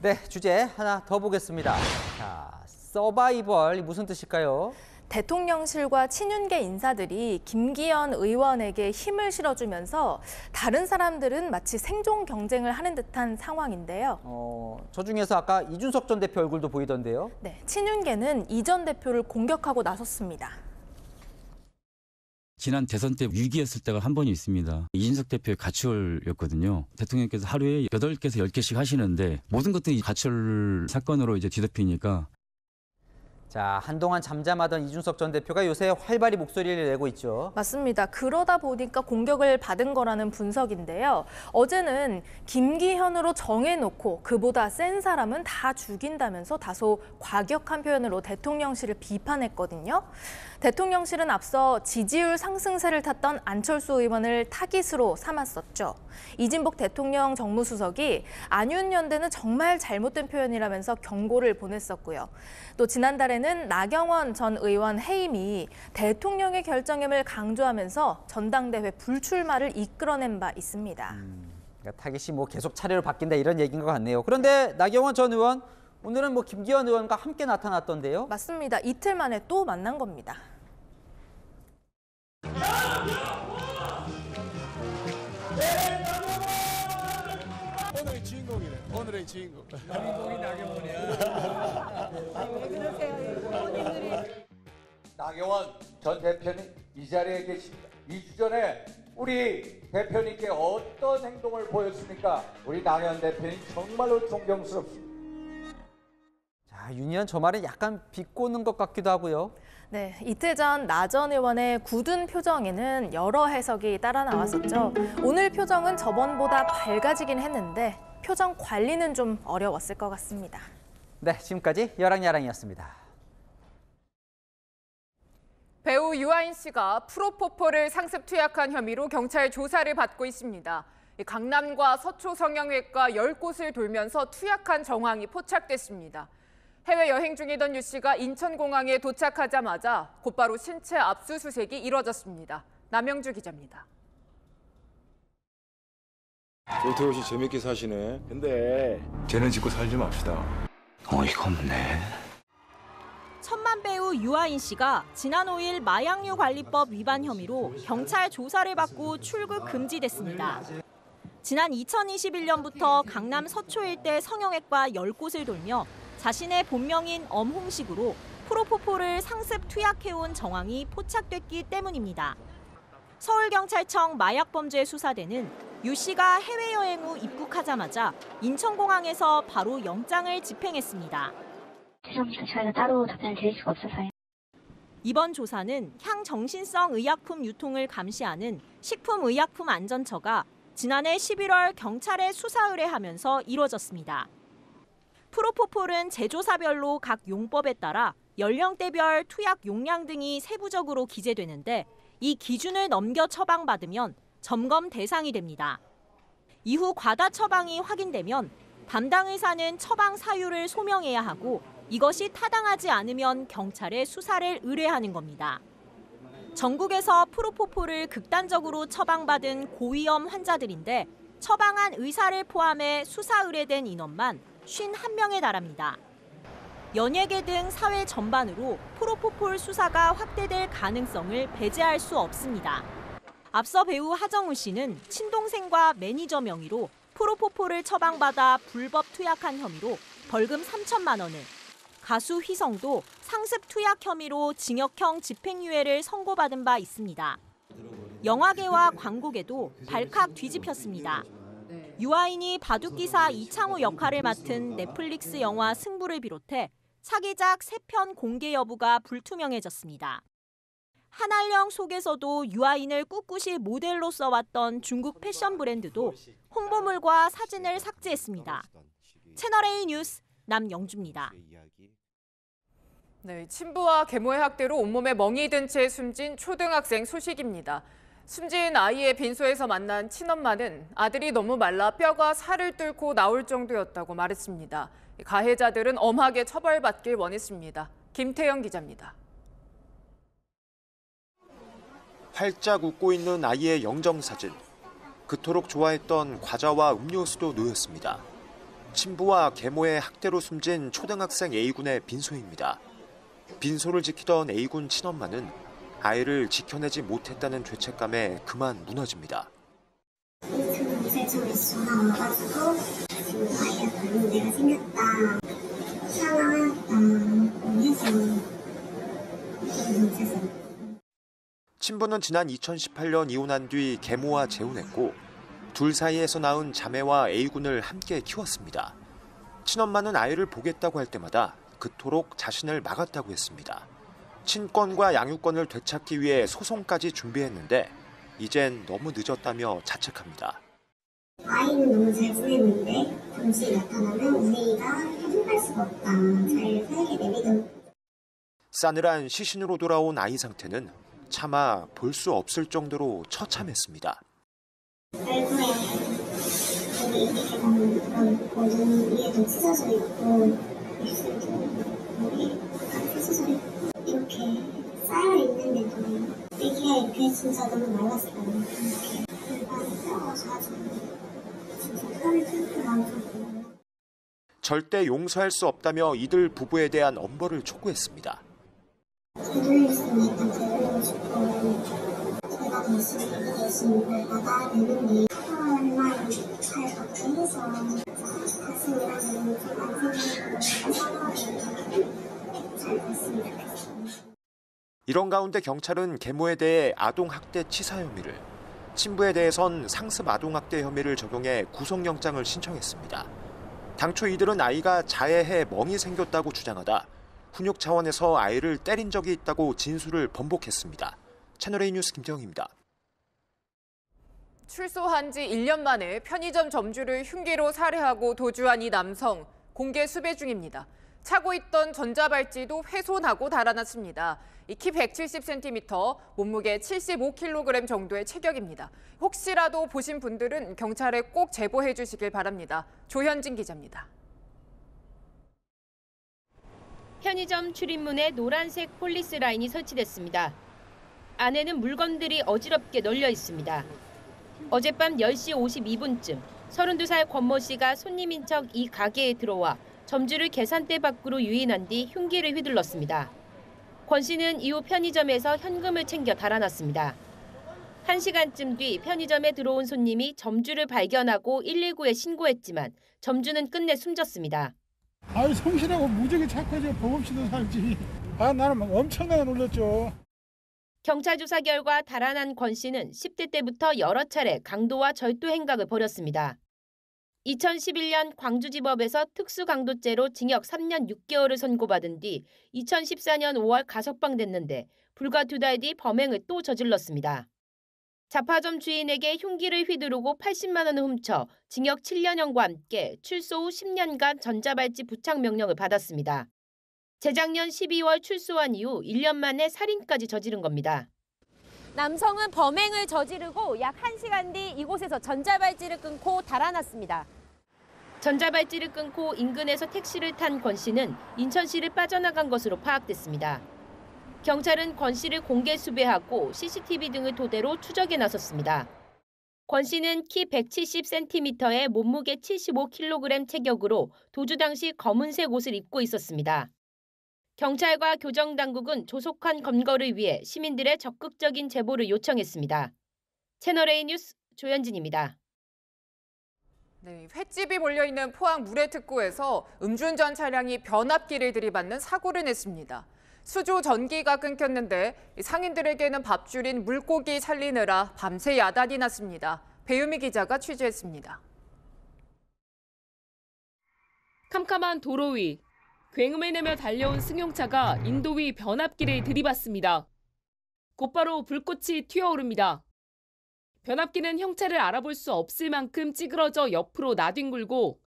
네, 주제 하나 더 보겠습니다. 자, 서바이벌이 무슨 뜻일까요? 대통령실과 친윤계 인사들이 김기현 의원에게 힘을 실어주면서 다른 사람들은 마치 생존 경쟁을 하는 듯한 상황인데요. 저 중에서 아까 이준석 전 대표 얼굴도 보이던데요. 네, 친윤계는 이 전 대표를 공격하고 나섰습니다. 지난 대선 때 위기였을 때가 한 번이 있습니다. 이준석 대표의 가치월이었거든요. 대통령께서 하루에 8개에서 10개씩 하시는데 모든 것들이 가치월 사건으로 이제 뒤덮이니까. 자, 한동안 잠잠하던 이준석 전 대표가 요새 활발히 목소리를 내고 있죠. 맞습니다. 그러다 보니까 공격을 받은 거라는 분석인데요. 어제는 김기현으로 정해놓고 그보다 센 사람은 다 죽인다면서 다소 과격한 표현으로 대통령실을 비판했거든요. 대통령실은 앞서 지지율 상승세를 탔던 안철수 의원을 타깃으로 삼았었죠. 이진복 대통령 정무수석이 안윤연대는 정말 잘못된 표현이라면서 경고를 보냈었고요. 또 지난달에는 나경원 전 의원 해임이 대통령의 결정임을 강조하면서 전당대회 불출마를 이끌어낸 바 있습니다. 그러니까 타깃이 계속 차례로 바뀐다 이런 얘기인 것 같네요. 그런데 나경원 전 의원 오늘은 김기현 의원과 함께 나타났던데요. 맞습니다. 이틀 만에 또 만난 겁니다. 오늘의 주인공이네. 오늘의 주인공. 주인공이 나경원이야. 왜 그러세요? 나경원 전 대표는 이 자리에 계십니다. 2주 전에 우리 대표님께 어떤 행동을 보였습니까? 우리 나경원 대표님 정말로 존경스럽습니다. 자, 윤 의원 저 말은 약간 비꼬는 것 같기도 하고요. 네, 이틀 전 나 전 의원의 굳은 표정에는 여러 해석이 따라 나왔었죠. 오늘 표정은 저번보다 밝아지긴 했는데 표정 관리는 좀 어려웠을 것 같습니다. 네, 지금까지 여랑야랑이었습니다. 배우 유아인 씨가 프로포폴을 상습 투약한 혐의로 경찰 조사를 받고 있습니다. 강남과 서초 성형외과 10곳을 돌면서 투약한 정황이 포착됐습니다. 해외여행 중이던 유 씨가 인천공항에 도착하자마자 곧바로 신체 압수수색이 이뤄졌습니다. 남영주 기자입니다. 조태호 씨 재밌게 사시네. 근데 죄는 짓고 살지 맙시다. 어이가 없네. 천만 배우 유아인 씨가 지난 5일 마약류 관리법 위반 혐의로 경찰 조사를 받고 출국 금지됐습니다. 지난 2021년부터 강남 서초 일대 성형외과 10곳을 돌며 자신의 본명인 엄홍식으로 프로포폴을 상습 투약해온 정황이 포착됐기 때문입니다. 서울경찰청 마약범죄수사대는 유 씨가 해외여행 후 입국하자마자 인천공항에서 바로 영장을 집행했습니다. 죄송합니다. 저희가 따로 답변을 드릴 수가 없어서요. 이번 조사는 향정신성 의약품 유통을 감시하는 식품의약품안전처가 지난해 11월 경찰에 수사 의뢰하면서 이뤄졌습니다. 프로포폴은 제조사별로 각 용법에 따라 연령대별 투약 용량 등이 세부적으로 기재되는데 이 기준을 넘겨 처방받으면 점검 대상이 됩니다. 이후 과다 처방이 확인되면 담당 의사는 처방 사유를 소명해야 하고 이것이 타당하지 않으면 경찰에 수사를 의뢰하는 겁니다. 전국에서 프로포폴을 극단적으로 처방받은 고위험 환자들인데 처방한 의사를 포함해 수사 의뢰된 인원만 51명에 달합니다. 연예계 등 사회 전반으로 프로포폴 수사가 확대될 가능성을 배제할 수 없습니다. 앞서 배우 하정우 씨는 친동생과 매니저 명의로 프로포폴을 처방받아 불법 투약한 혐의로 벌금 3천만 원을, 가수 휘성도 상습 투약 혐의로 징역형 집행유예를 선고받은 바 있습니다. 영화계와 광고계도 발칵 뒤집혔습니다. 유아인이 바둑기사 이창호 역할을 맡은 넷플릭스 영화 승부를 비롯해 차기작 3편 공개 여부가 불투명해졌습니다. 한알령 속에서도 유아인을 꿋꿋이 모델로 써왔던 중국 패션 브랜드도 홍보물과 사진을 삭제했습니다. 채널A 뉴스 남영주입니다. 네, 친부와 계모의 학대로 온몸에 멍이 든 채 숨진 초등학생 소식입니다. 숨진 아이의 빈소에서 만난 친엄마는 아들이 너무 말라 뼈가 살을 뚫고 나올 정도였다고 말했습니다. 가해자들은 엄하게 처벌받길 원했습니다. 김태영 기자입니다. 활짝 웃고 있는 아이의 영정사진. 그토록 좋아했던 과자와 음료수도 놓였습니다. 친부와 계모의 학대로 숨진 초등학생 A군의 빈소입니다. 빈소를 지키던 A군 친엄마는 아이를 지켜내지 못했다는 죄책감에 그만 무너집니다. 경찰청에서 전화 와가지고 지금 아이가 그런 데가 생겼다. 사망했다. 해서 친부는 지난 2018년 이혼한 뒤 계모와 재혼했고 둘 사이에서 낳은 자매와 A군을 함께 키웠습니다. 친엄마는 아이를 보겠다고 할 때마다 그토록 자신을 막았다고 했습니다. 친권과 양육권을 되찾기 위해 소송까지 준비했는데 이젠 너무 늦었다며 자책합니다. 아이는 너무 잘 지냈는데 당신이 나타나면 우리가 해줄 수가 없다. 잘 살게 내비둬. 싸늘한 시신으로 돌아온 아이 상태는 차마 볼 수 없을 정도로 처참했습니다. 얼굴에 여기 이렇게 가면 모든 위에도 찢어져 있고 입술도 목이 찢어져 있고 이렇게 쌓여 있는데도 이게 진짜 너무 말랐어요. 이렇게 일반이 떠가지고 진짜 털이 털고 나오고. 절대 용서할 수 없다며 이들 부부에 대한 엄벌을 촉구했습니다. 되돌릴 수 있는 되돌리고 싶고 제가 다시 대신 나가야 되는데 사과만 잘 받게 해서 다시 일하면 좀안 생기고 잘 됐으면 좋겠어요. 이런 가운데 경찰은 계모에 대해 아동학대 치사 혐의를, 친부에 대해선 상습 아동학대 혐의를 적용해 구속영장을 신청했습니다. 당초 이들은 아이가 자해해 멍이 생겼다고 주장하다 훈육 차원에서 아이를 때린 적이 있다고 진술을 번복했습니다. 채널A 뉴스 김정희입니다. 출소한 지 1년 만에 편의점 점주를 흉기로 살해하고 도주한 이 남성, 공개 수배 중입니다. 차고 있던 전자발찌도 훼손하고 달아났습니다. 키 170cm, 몸무게 75kg 정도의 체격입니다. 혹시라도 보신 분들은 경찰에 꼭 제보해 주시길 바랍니다. 조현진 기자입니다. 편의점 출입문에 노란색 폴리스 라인이 설치됐습니다. 안에는 물건들이 어지럽게 널려 있습니다. 어젯밤 10시 52분쯤 32살 권모 씨가 손님인 척 이 가게에 들어와 점주를 계산대 밖으로 유인한 뒤 흉기를 휘둘렀습니다. 권 씨는 이후 편의점에서 현금을 챙겨 달아났습니다. 1시간쯤 뒤 편의점에 들어온 손님이 점주를 발견하고 119에 신고했지만 점주는 끝내 숨졌습니다. 아유, 성실하고 무지하게 착하죠. 법 없이도 살지. 나는 막 엄청나게 놀랐죠. 경찰 조사 결과 달아난 권 씨는 10대 때부터 여러 차례 강도와 절도 행각을 벌였습니다. 2011년 광주지법에서 특수강도죄로 징역 3년 6개월을 선고받은 뒤 2014년 5월 가석방됐는데 불과 2달 뒤 범행을 또 저질렀습니다. 잡화점 주인에게 흉기를 휘두르고 80만 원을 훔쳐 징역 7년형과 함께 출소 후 10년간 전자발찌 부착 명령을 받았습니다. 재작년 12월 출소한 이후 1년 만에 살인까지 저지른 겁니다. 남성은 범행을 저지르고 약 1시간 뒤 이곳에서 전자발찌를 끊고 달아났습니다. 전자발찌를 끊고 인근에서 택시를 탄 권 씨는 인천시를 빠져나간 것으로 파악됐습니다. 경찰은 권 씨를 공개 수배하고 CCTV 등을 토대로 추적에 나섰습니다. 권 씨는 키 170cm에 몸무게 75kg 체격으로 도주 당시 검은색 옷을 입고 있었습니다. 경찰과 교정당국은 조속한 검거를 위해 시민들의 적극적인 제보를 요청했습니다. 채널A 뉴스 조현진입니다. 네, 횟집이 몰려있는 포항 물회특구에서 음주운전 차량이 변압기를 들이받는 사고를 냈습니다. 수조 전기가 끊겼는데 상인들에게는 밥줄인 물고기 살리느라 밤새 야단이 났습니다. 배유미 기자가 취재했습니다. 캄캄한 도로 위, 굉음을 내며 달려온 승용차가 인도 위 변압기를 들이받습니다. 곧바로 불꽃이 튀어오릅니다. 변압기는 형체를 알아볼 수 없을 만큼 찌그러져 옆으로 나뒹굴고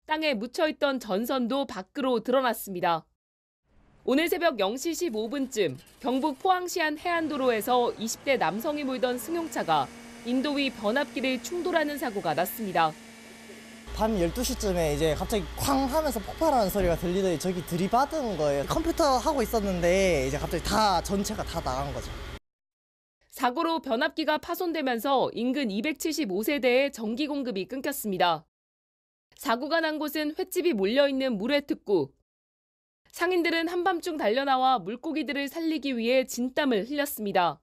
땅에 묻혀있던 전선도 밖으로 드러났습니다. 오늘 새벽 0시 15분쯤 경북 포항시 한 해안도로에서 20대 남성이 몰던 승용차가 인도 위 변압기를 충돌하는 사고가 났습니다. 밤 12시쯤에 이제 갑자기 쾅 하면서 폭발하는 소리가 들리더니 저기 들이받은 거예요. 컴퓨터 하고 있었는데 이제 갑자기 전체가 다 나간 거죠. 사고로 변압기가 파손되면서 인근 275세대에 전기 공급이 끊겼습니다. 사고가 난 곳은 횟집이 몰려있는 물회특구. 상인들은 한밤중 달려나와 물고기들을 살리기 위해 진땀을 흘렸습니다.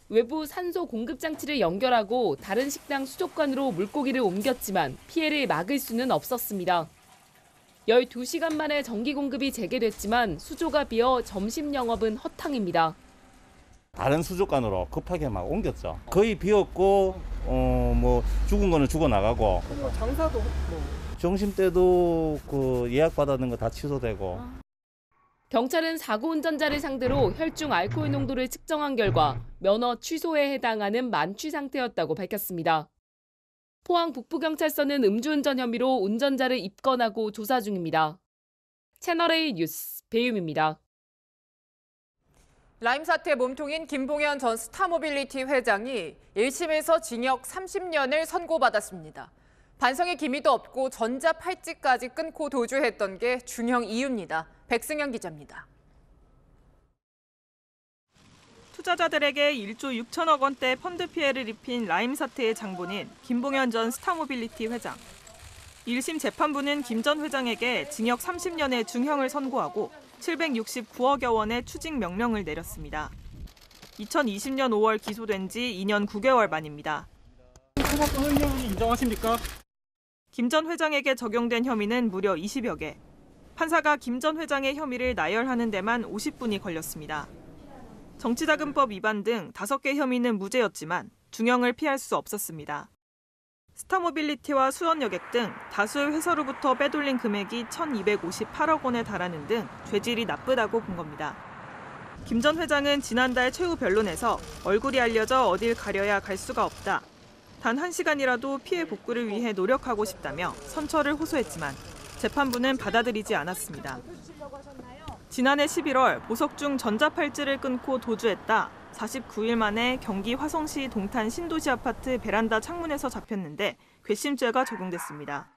외부 산소 공급 장치를 연결하고 다른 식당 수족관으로 물고기를 옮겼지만 피해를 막을 수는 없었습니다. 12시간 만에 전기 공급이 재개됐지만 수조가 비어 점심 영업은 허탕입니다. 다른 수족관으로 급하게 막 옮겼죠. 거의 비었고 죽은 거는 죽어 나가고. 장사도 점심 때도 그 예약 받았는 거 다 취소되고. 경찰은 사고 운전자를 상대로 혈중 알코올 농도를 측정한 결과 면허 취소에 해당하는 만취 상태였다고 밝혔습니다. 포항 북부경찰서는 음주운전 혐의로 운전자를 입건하고 조사 중입니다. 채널A 뉴스 배유미입니다. 라임 사태 몸통인 김봉현 전 스타모빌리티 회장이 1심에서 징역 30년을 선고받았습니다. 반성의 기미도 없고 전자 팔찌까지 끊고 도주했던 게 중형 이유입니다. 백승현 기자입니다. 투자자들에게 1조 6천억 원대 펀드 피해를 입힌 라임 사태의 장본인 김봉현 전 스타모빌리티 회장. 1심 재판부는 김 전 회장에게 징역 30년의 중형을 선고하고 769억여 원의 추징 명령을 내렸습니다. 2020년 5월 기소된 지 2년 9개월 만입니다. 사건 횡령은 인정하십니까? 김 전 회장에게 적용된 혐의는 무려 20여 개. 판사가 김 전 회장의 혐의를 나열하는 데만 50분이 걸렸습니다. 정치자금법 위반 등 5개 혐의는 무죄였지만 중형을 피할 수 없었습니다. 스타모빌리티와 수원여객 등 다수의 회사로부터 빼돌린 금액이 1,258억 원에 달하는 등 죄질이 나쁘다고 본 겁니다. 김 전 회장은 지난달 최후 변론에서 얼굴이 알려져 어딜 가려야 갈 수가 없다. 단 1시간이라도 피해 복구를 위해 노력하고 싶다며 선처를 호소했지만 재판부는 받아들이지 않았습니다. 지난해 11월 보석 중 전자팔찌를 끊고 도주했다. 49일 만에 경기 화성시 동탄 신도시 아파트 베란다 창문에서 잡혔는데 괘씸죄가 적용됐습니다.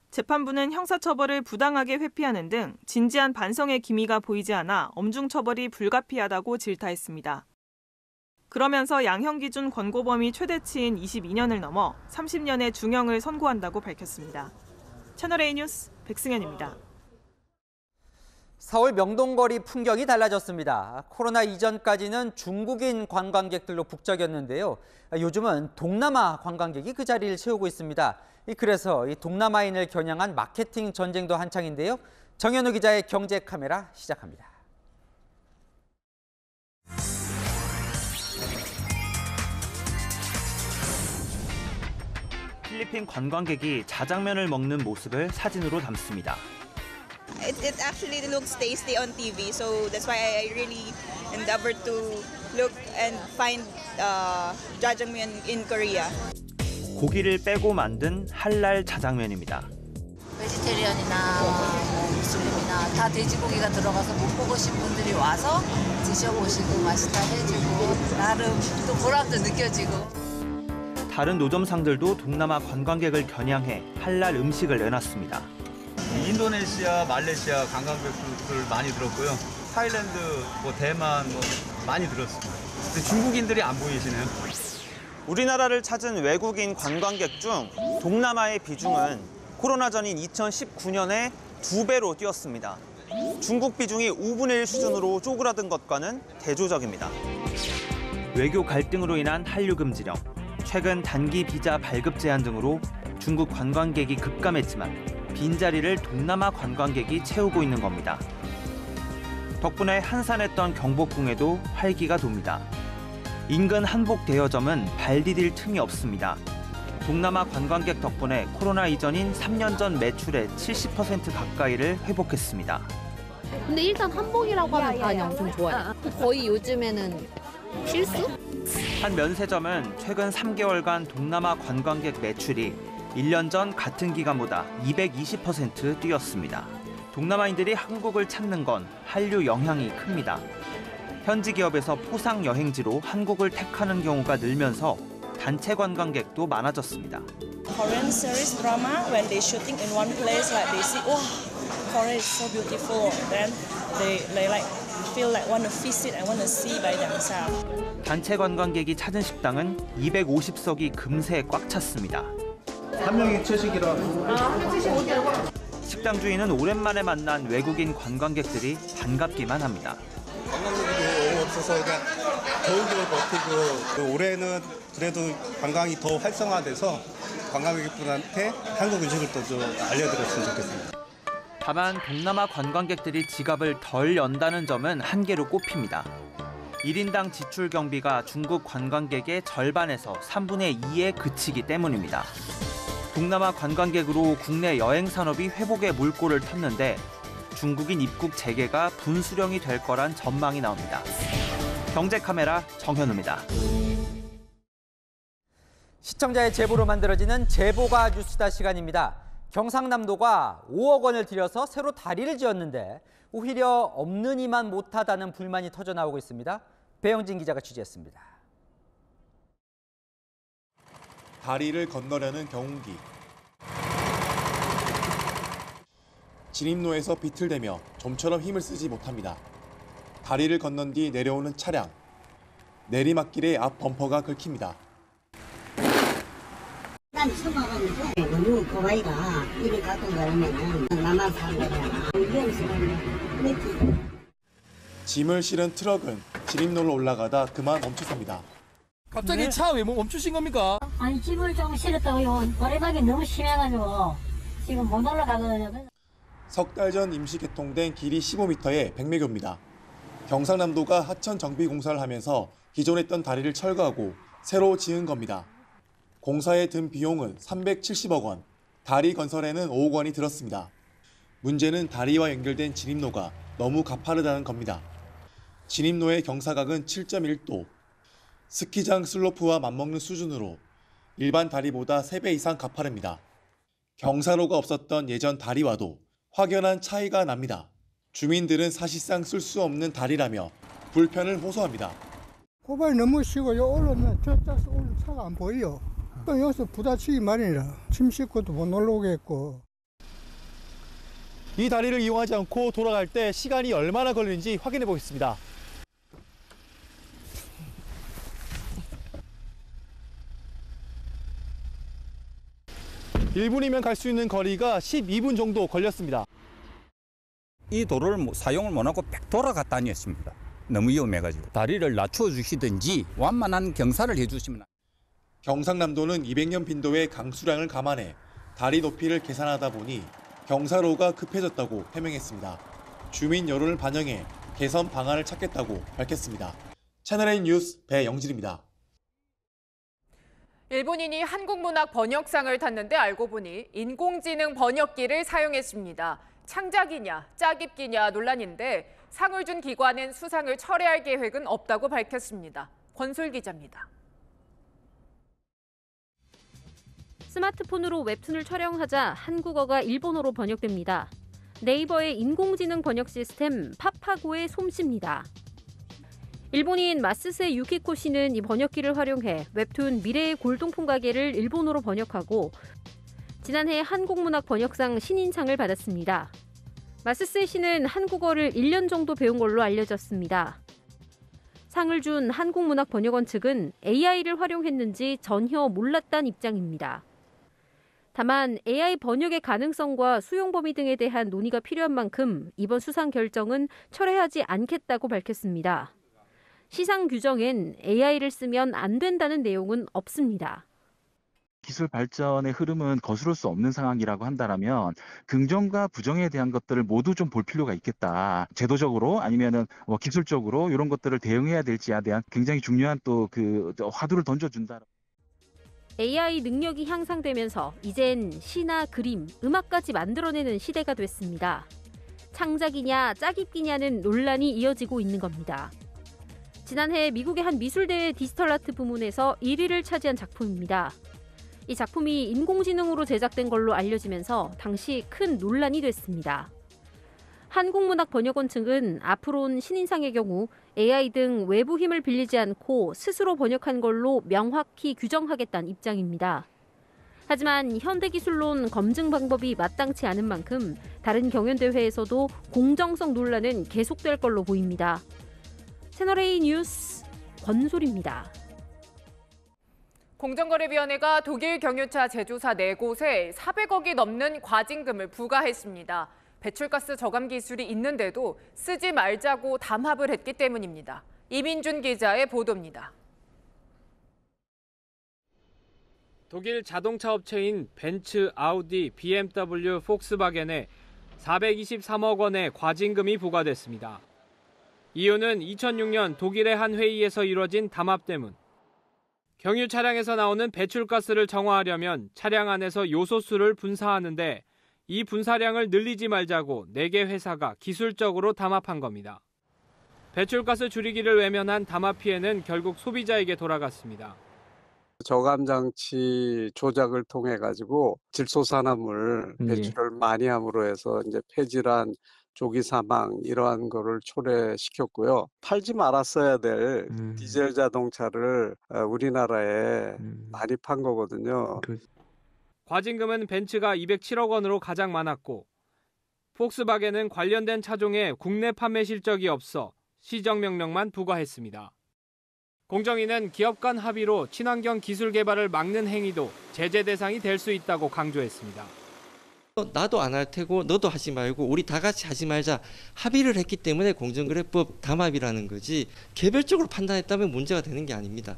재판부는 형사처벌을 부당하게 회피하는 등 진지한 반성의 기미가 보이지 않아 엄중처벌이 불가피하다고 질타했습니다. 그러면서 양형 기준 권고범위 최대치인 22년을 넘어 30년의 중형을 선고한다고 밝혔습니다. 채널A 뉴스 백승현입니다. 서울 명동거리 풍경이 달라졌습니다. 코로나 이전까지는 중국인 관광객들로 북적였는데요. 요즘은 동남아 관광객이 그 자리를 채우고 있습니다. 그래서 이 동남아인을 겨냥한 마케팅 전쟁도 한창인데요. 정현우 기자의 경제 카메라 시작합니다. 필리핀 관광객이 자장면을 먹는 모습을 사진으로 담습니다. It actually looks tasty on TV, so that's why I really endeavor to look and find jajangmyeon in Korea. 고기를 빼고 만든 할랄 자장면입니다. 베지테리언이나 무슬림이나 다 돼지고기가 들어가서 못 먹으신 분들이 와서 드셔보시고 맛있다 해주고 나름 또 보람도 느껴지고. 다른 노점상들도 동남아 관광객을 겨냥해 할랄 음식을 내놨습니다. 인도네시아, 말레이시아 관광객들 많이 들었고요. 타일랜드, 대만 많이 들었습니다. 근데 중국인들이 안 보이시네요. 우리나라를 찾은 외국인 관광객 중 동남아의 비중은 코로나 전인 2019년에 2배로 뛰었습니다. 중국 비중이 5분의 1 수준으로 쪼그라든 것과는 대조적입니다. 외교 갈등으로 인한 한류 금지령, 최근 단기 비자 발급 제한 등으로 중국 관광객이 급감했지만 빈자리를 동남아 관광객이 채우고 있는 겁니다. 덕분에 한산했던 경복궁에도 활기가 돕니다. 인근 한복 대여점은 발 디딜 틈이 없습니다. 동남아 관광객 덕분에 코로나 이전인 3년 전 매출의 70% 가까이를 회복했습니다. 근데 일단 한복이라고 하면 반이 엄청 좋아요. 거의 요즘에는 필수? 한 면세점은 최근 3개월간 동남아 관광객 매출이 1년 전 같은 기간보다 220% 뛰었습니다. 동남아인들이 한국을 찾는 건 한류 영향이 큽니다. 현지 기업에서 포상 여행지로 한국을 택하는 경우가 늘면서 단체 관광객도 많아졌습니다. Korean series drama when they shooting in one place like they see wow Korea is so beautiful then they like feel like want to visit and want to see by themselves. 단체 관광객이 찾은 식당은 250석이 금세 꽉 찼습니다. 한 명이 채식이라. 식당 주인은 오랜만에 만난 외국인 관광객들이 반갑기만 합니다. 관광객이 너무 없어서 그냥 겨울겨울 버티고 올해는 그래도 관광이 더 활성화돼서 관광객분한테 한국 음식을 더 좀 알려드렸으면 좋겠습니다. 다만 동남아 관광객들이 지갑을 덜 연다는 점은 한계로 꼽힙니다. 1인당 지출 경비가 중국 관광객의 절반에서 3분의 2에 그치기 때문입니다. 동남아 관광객으로 국내 여행 산업이 회복의 물꼬를 텄는데 중국인 입국 재개가 분수령이 될 거란 전망이 나옵니다. 경제카메라 정현우입니다. 시청자의 제보로 만들어지는 제보가 뉴스다 시간입니다. 경상남도가 5억 원을 들여서 새로 다리를 지었는데 오히려 없는 이만 못하다는 불만이 터져나오고 있습니다. 배영진 기자가 취재했습니다. 다리를 건너려는 경운기. 진입로에서 비틀대며 좀처럼 힘을 쓰지 못합니다. 다리를 건넌 뒤 내려오는 차량. 내리막길에 앞 범퍼가 긁힙니다. 난 처음 와봤는데 너무 고가이가 이리 가끔 가면은 나만 사람들이야. 위험스러운데 짐을 실은 트럭은 진입로를 올라가다 그만 멈춰섭니다. 갑자기 차 왜 멈추신 겁니까? 아니 짐을 좀 실었다고요. 오래가기 너무 심해가지고 지금 못 올라가거든요. 석 달 전 임시 개통된 길이 15m의 백매교입니다. 경상남도가 하천 정비 공사를 하면서 기존에 있던 다리를 철거하고 새로 지은 겁니다. 공사에 든 비용은 370억 원, 다리 건설에는 5억 원이 들었습니다. 문제는 다리와 연결된 진입로가 너무 가파르다는 겁니다. 진입로의 경사각은 7.1도, 스키장 슬로프와 맞먹는 수준으로 일반 다리보다 3배 이상 가파릅니다. 경사로가 없었던 예전 다리와도 확연한 차이가 납니다. 주민들은 사실상 쓸 수 없는 다리라며 불편을 호소합니다. 고발이 너무 쉬고 요 올라오면 저 짜서 오는 차가 안 보여. 여기서 부딪히기 마련이라 짐 싣고도 못 올라오겠고. 이 다리를 이용하지 않고 돌아갈 때 시간이 얼마나 걸리는지 확인해 보겠습니다. (1분이면) 갈 수 있는 거리가 12분 정도 걸렸습니다. 이 도로를 사용을 못하고 백 돌아가 다녔습니다. 너무 위험해가지고 다리를 낮춰주시든지 완만한 경사를 해주시면. 경상남도는 200년 빈도의 강수량을 감안해 다리 높이를 계산하다 보니 경사로가 급해졌다고 해명했습니다. 주민 여론을 반영해 개선 방안을 찾겠다고 밝혔습니다. 채널A 뉴스 배영진입니다. 일본인이 한국문학 번역상을 탔는데 알고 보니 인공지능 번역기를 사용했습니다. 창작이냐 짜깁기냐 논란인데 상을 준 기관은 수상을 철회할 계획은 없다고 밝혔습니다. 권솔 기자입니다. 스마트폰으로 웹툰을 촬영하자 한국어가 일본어로 번역됩니다. 네이버의 인공지능 번역 시스템 파파고의 솜씨입니다. 일본인 마스세 유키코 씨는 이 번역기를 활용해 웹툰 미래의 골동품 가게를 일본어로 번역하고 지난해 한국문학 번역상 신인상을 받았습니다. 마스세 씨는 한국어를 1년 정도 배운 걸로 알려졌습니다. 상을 준 한국문학번역원 측은 AI를 활용했는지 전혀 몰랐다는 입장입니다. 다만 AI 번역의 가능성과 수용 범위 등에 대한 논의가 필요한 만큼 이번 수상 결정은 철회하지 않겠다고 밝혔습니다. 시상 규정엔 AI를 쓰면 안 된다는 내용은 없습니다. 기술 발전의 흐름은 거스를 수 없는 상황이라고 한다면 긍정과 부정에 대한 것들을 모두 좀 볼 필요가 있겠다. 제도적으로 아니면은 기술적으로 이런 것들을 대응해야 될지에 대한 굉장히 중요한 또 그 화두를 던져준다. AI 능력이 향상되면서 이젠 시나 그림, 음악까지 만들어내는 시대가 됐습니다. 창작이냐 짜깁기냐는 논란이 이어지고 있는 겁니다. 지난해 미국의 한 미술대회 디지털 아트 부문에서 1위를 차지한 작품입니다. 이 작품이 인공지능으로 제작된 걸로 알려지면서 당시 큰 논란이 됐습니다. 한국문학번역원 측은 앞으로는 신인상의 경우 AI 등 외부 힘을 빌리지 않고 스스로 번역한 걸로 명확히 규정하겠다는 입장입니다. 하지만 현대기술론 검증 방법이 마땅치 않은 만큼 다른 경연대회에서도 공정성 논란은 계속될 걸로 보입니다. 채널A 뉴스 권솔입니다. 공정거래위원회가 독일 경유차 제조사 4곳에 400억이 넘는 과징금을 부과했습니다. 배출가스 저감 기술이 있는데도 쓰지 말자고 담합을 했기 때문입니다. 이민준 기자의 보도입니다. 독일 자동차 업체인 벤츠, 아우디, BMW, 폭스바겐에 423억 원의 과징금이 부과됐습니다. 이유는 2006년 독일의 한 회의에서 이뤄진 담합 때문. 경유 차량에서 나오는 배출가스를 정화하려면 차량 안에서 요소수를 분사하는데 이 분사량을 늘리지 말자고 4개 회사가 기술적으로 담합한 겁니다. 배출가스 줄이기를 외면한 담합 피해는 결국 소비자에게 돌아갔습니다. 저감장치 조작을 통해 가지고 질소산화물 배출을 많이 함으로 해서 이제 폐질환, 조기 사망 이러한 거를 초래시켰고요. 팔지 말았어야 될 디젤 자동차를 우리나라에 많이 판 거거든요. 과징금은 벤츠가 207억 원으로 가장 많았고 폭스바겐은 관련된 차종에 국내 판매 실적이 없어 시정 명령만 부과했습니다. 공정위는 기업 간 합의로 친환경 기술 개발을 막는 행위도 제재 대상이 될 수 있다고 강조했습니다. 나도 안 할 테고 너도 하지 말고 우리 다 같이 하지 말자 합의를 했기 때문에 공정거래법 담합이라는 거지 개별적으로 판단했다면 문제가 되는 게 아닙니다.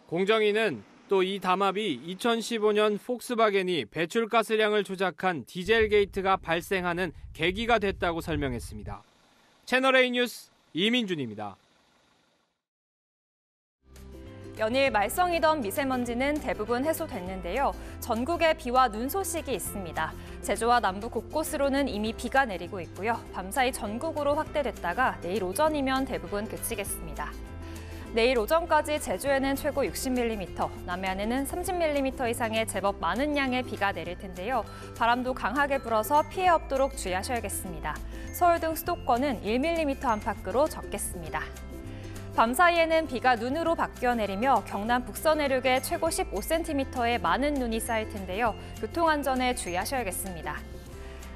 공정위는 또 이 담합이 2015년 폭스바겐이 배출가스량을 조작한 디젤 게이트가 발생하는 계기가 됐다고 설명했습니다. 채널A 뉴스 이민준입니다. 연일 말썽이던 미세먼지는 대부분 해소됐는데요. 전국에 비와 눈 소식이 있습니다. 제주와 남부 곳곳으로는 이미 비가 내리고 있고요. 밤사이 전국으로 확대됐다가 내일 오전이면 대부분 그치겠습니다. 내일 오전까지 제주에는 최고 60mm, 남해안에는 30mm 이상의 제법 많은 양의 비가 내릴 텐데요. 바람도 강하게 불어서 피해 없도록 주의하셔야겠습니다. 서울 등 수도권은 1mm 안팎으로 적겠습니다. 밤사이에는 비가 눈으로 바뀌어 내리며 경남 북서 내륙에 최고 15cm의 많은 눈이 쌓일 텐데요. 교통안전에 주의하셔야겠습니다.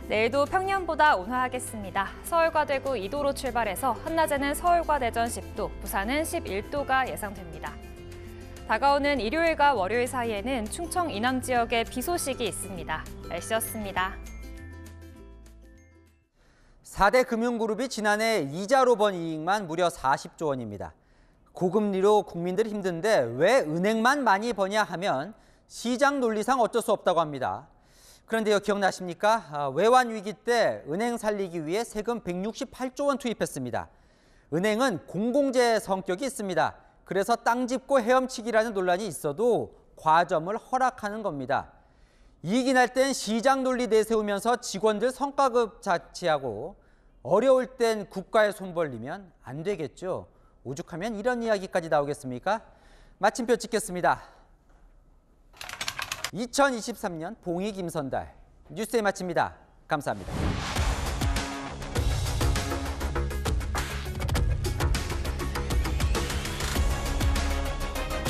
내일도 평년보다 온화하겠습니다. 서울과 대구 2도로 출발해서 한낮에는 서울과 대전 10도, 부산은 11도가 예상됩니다. 다가오는 일요일과 월요일 사이에는 충청 이남 지역에 비 소식이 있습니다. 날씨였습니다. 4대 금융그룹이 지난해 이자로 번 이익만 무려 40조 원입니다. 고금리로 국민들이 힘든데 왜 은행만 많이 버냐 하면 시장 논리상 어쩔 수 없다고 합니다. 그런데요, 기억나십니까? 외환 위기 때 은행 살리기 위해 세금 168조 원 투입했습니다. 은행은 공공재 성격이 있습니다. 그래서 땅 짚고 헤엄치기라는 논란이 있어도 과점을 허락하는 겁니다. 이익이 날 땐 시장 논리 내세우면서 직원들 성과급 자치하고 어려울 땐 국가에 손 벌리면 안 되겠죠. 오죽하면 이런 이야기까지 나오겠습니까? 마침표 찍겠습니다. 2023년 봉이 김선달 뉴스에 마칩니다. 감사합니다.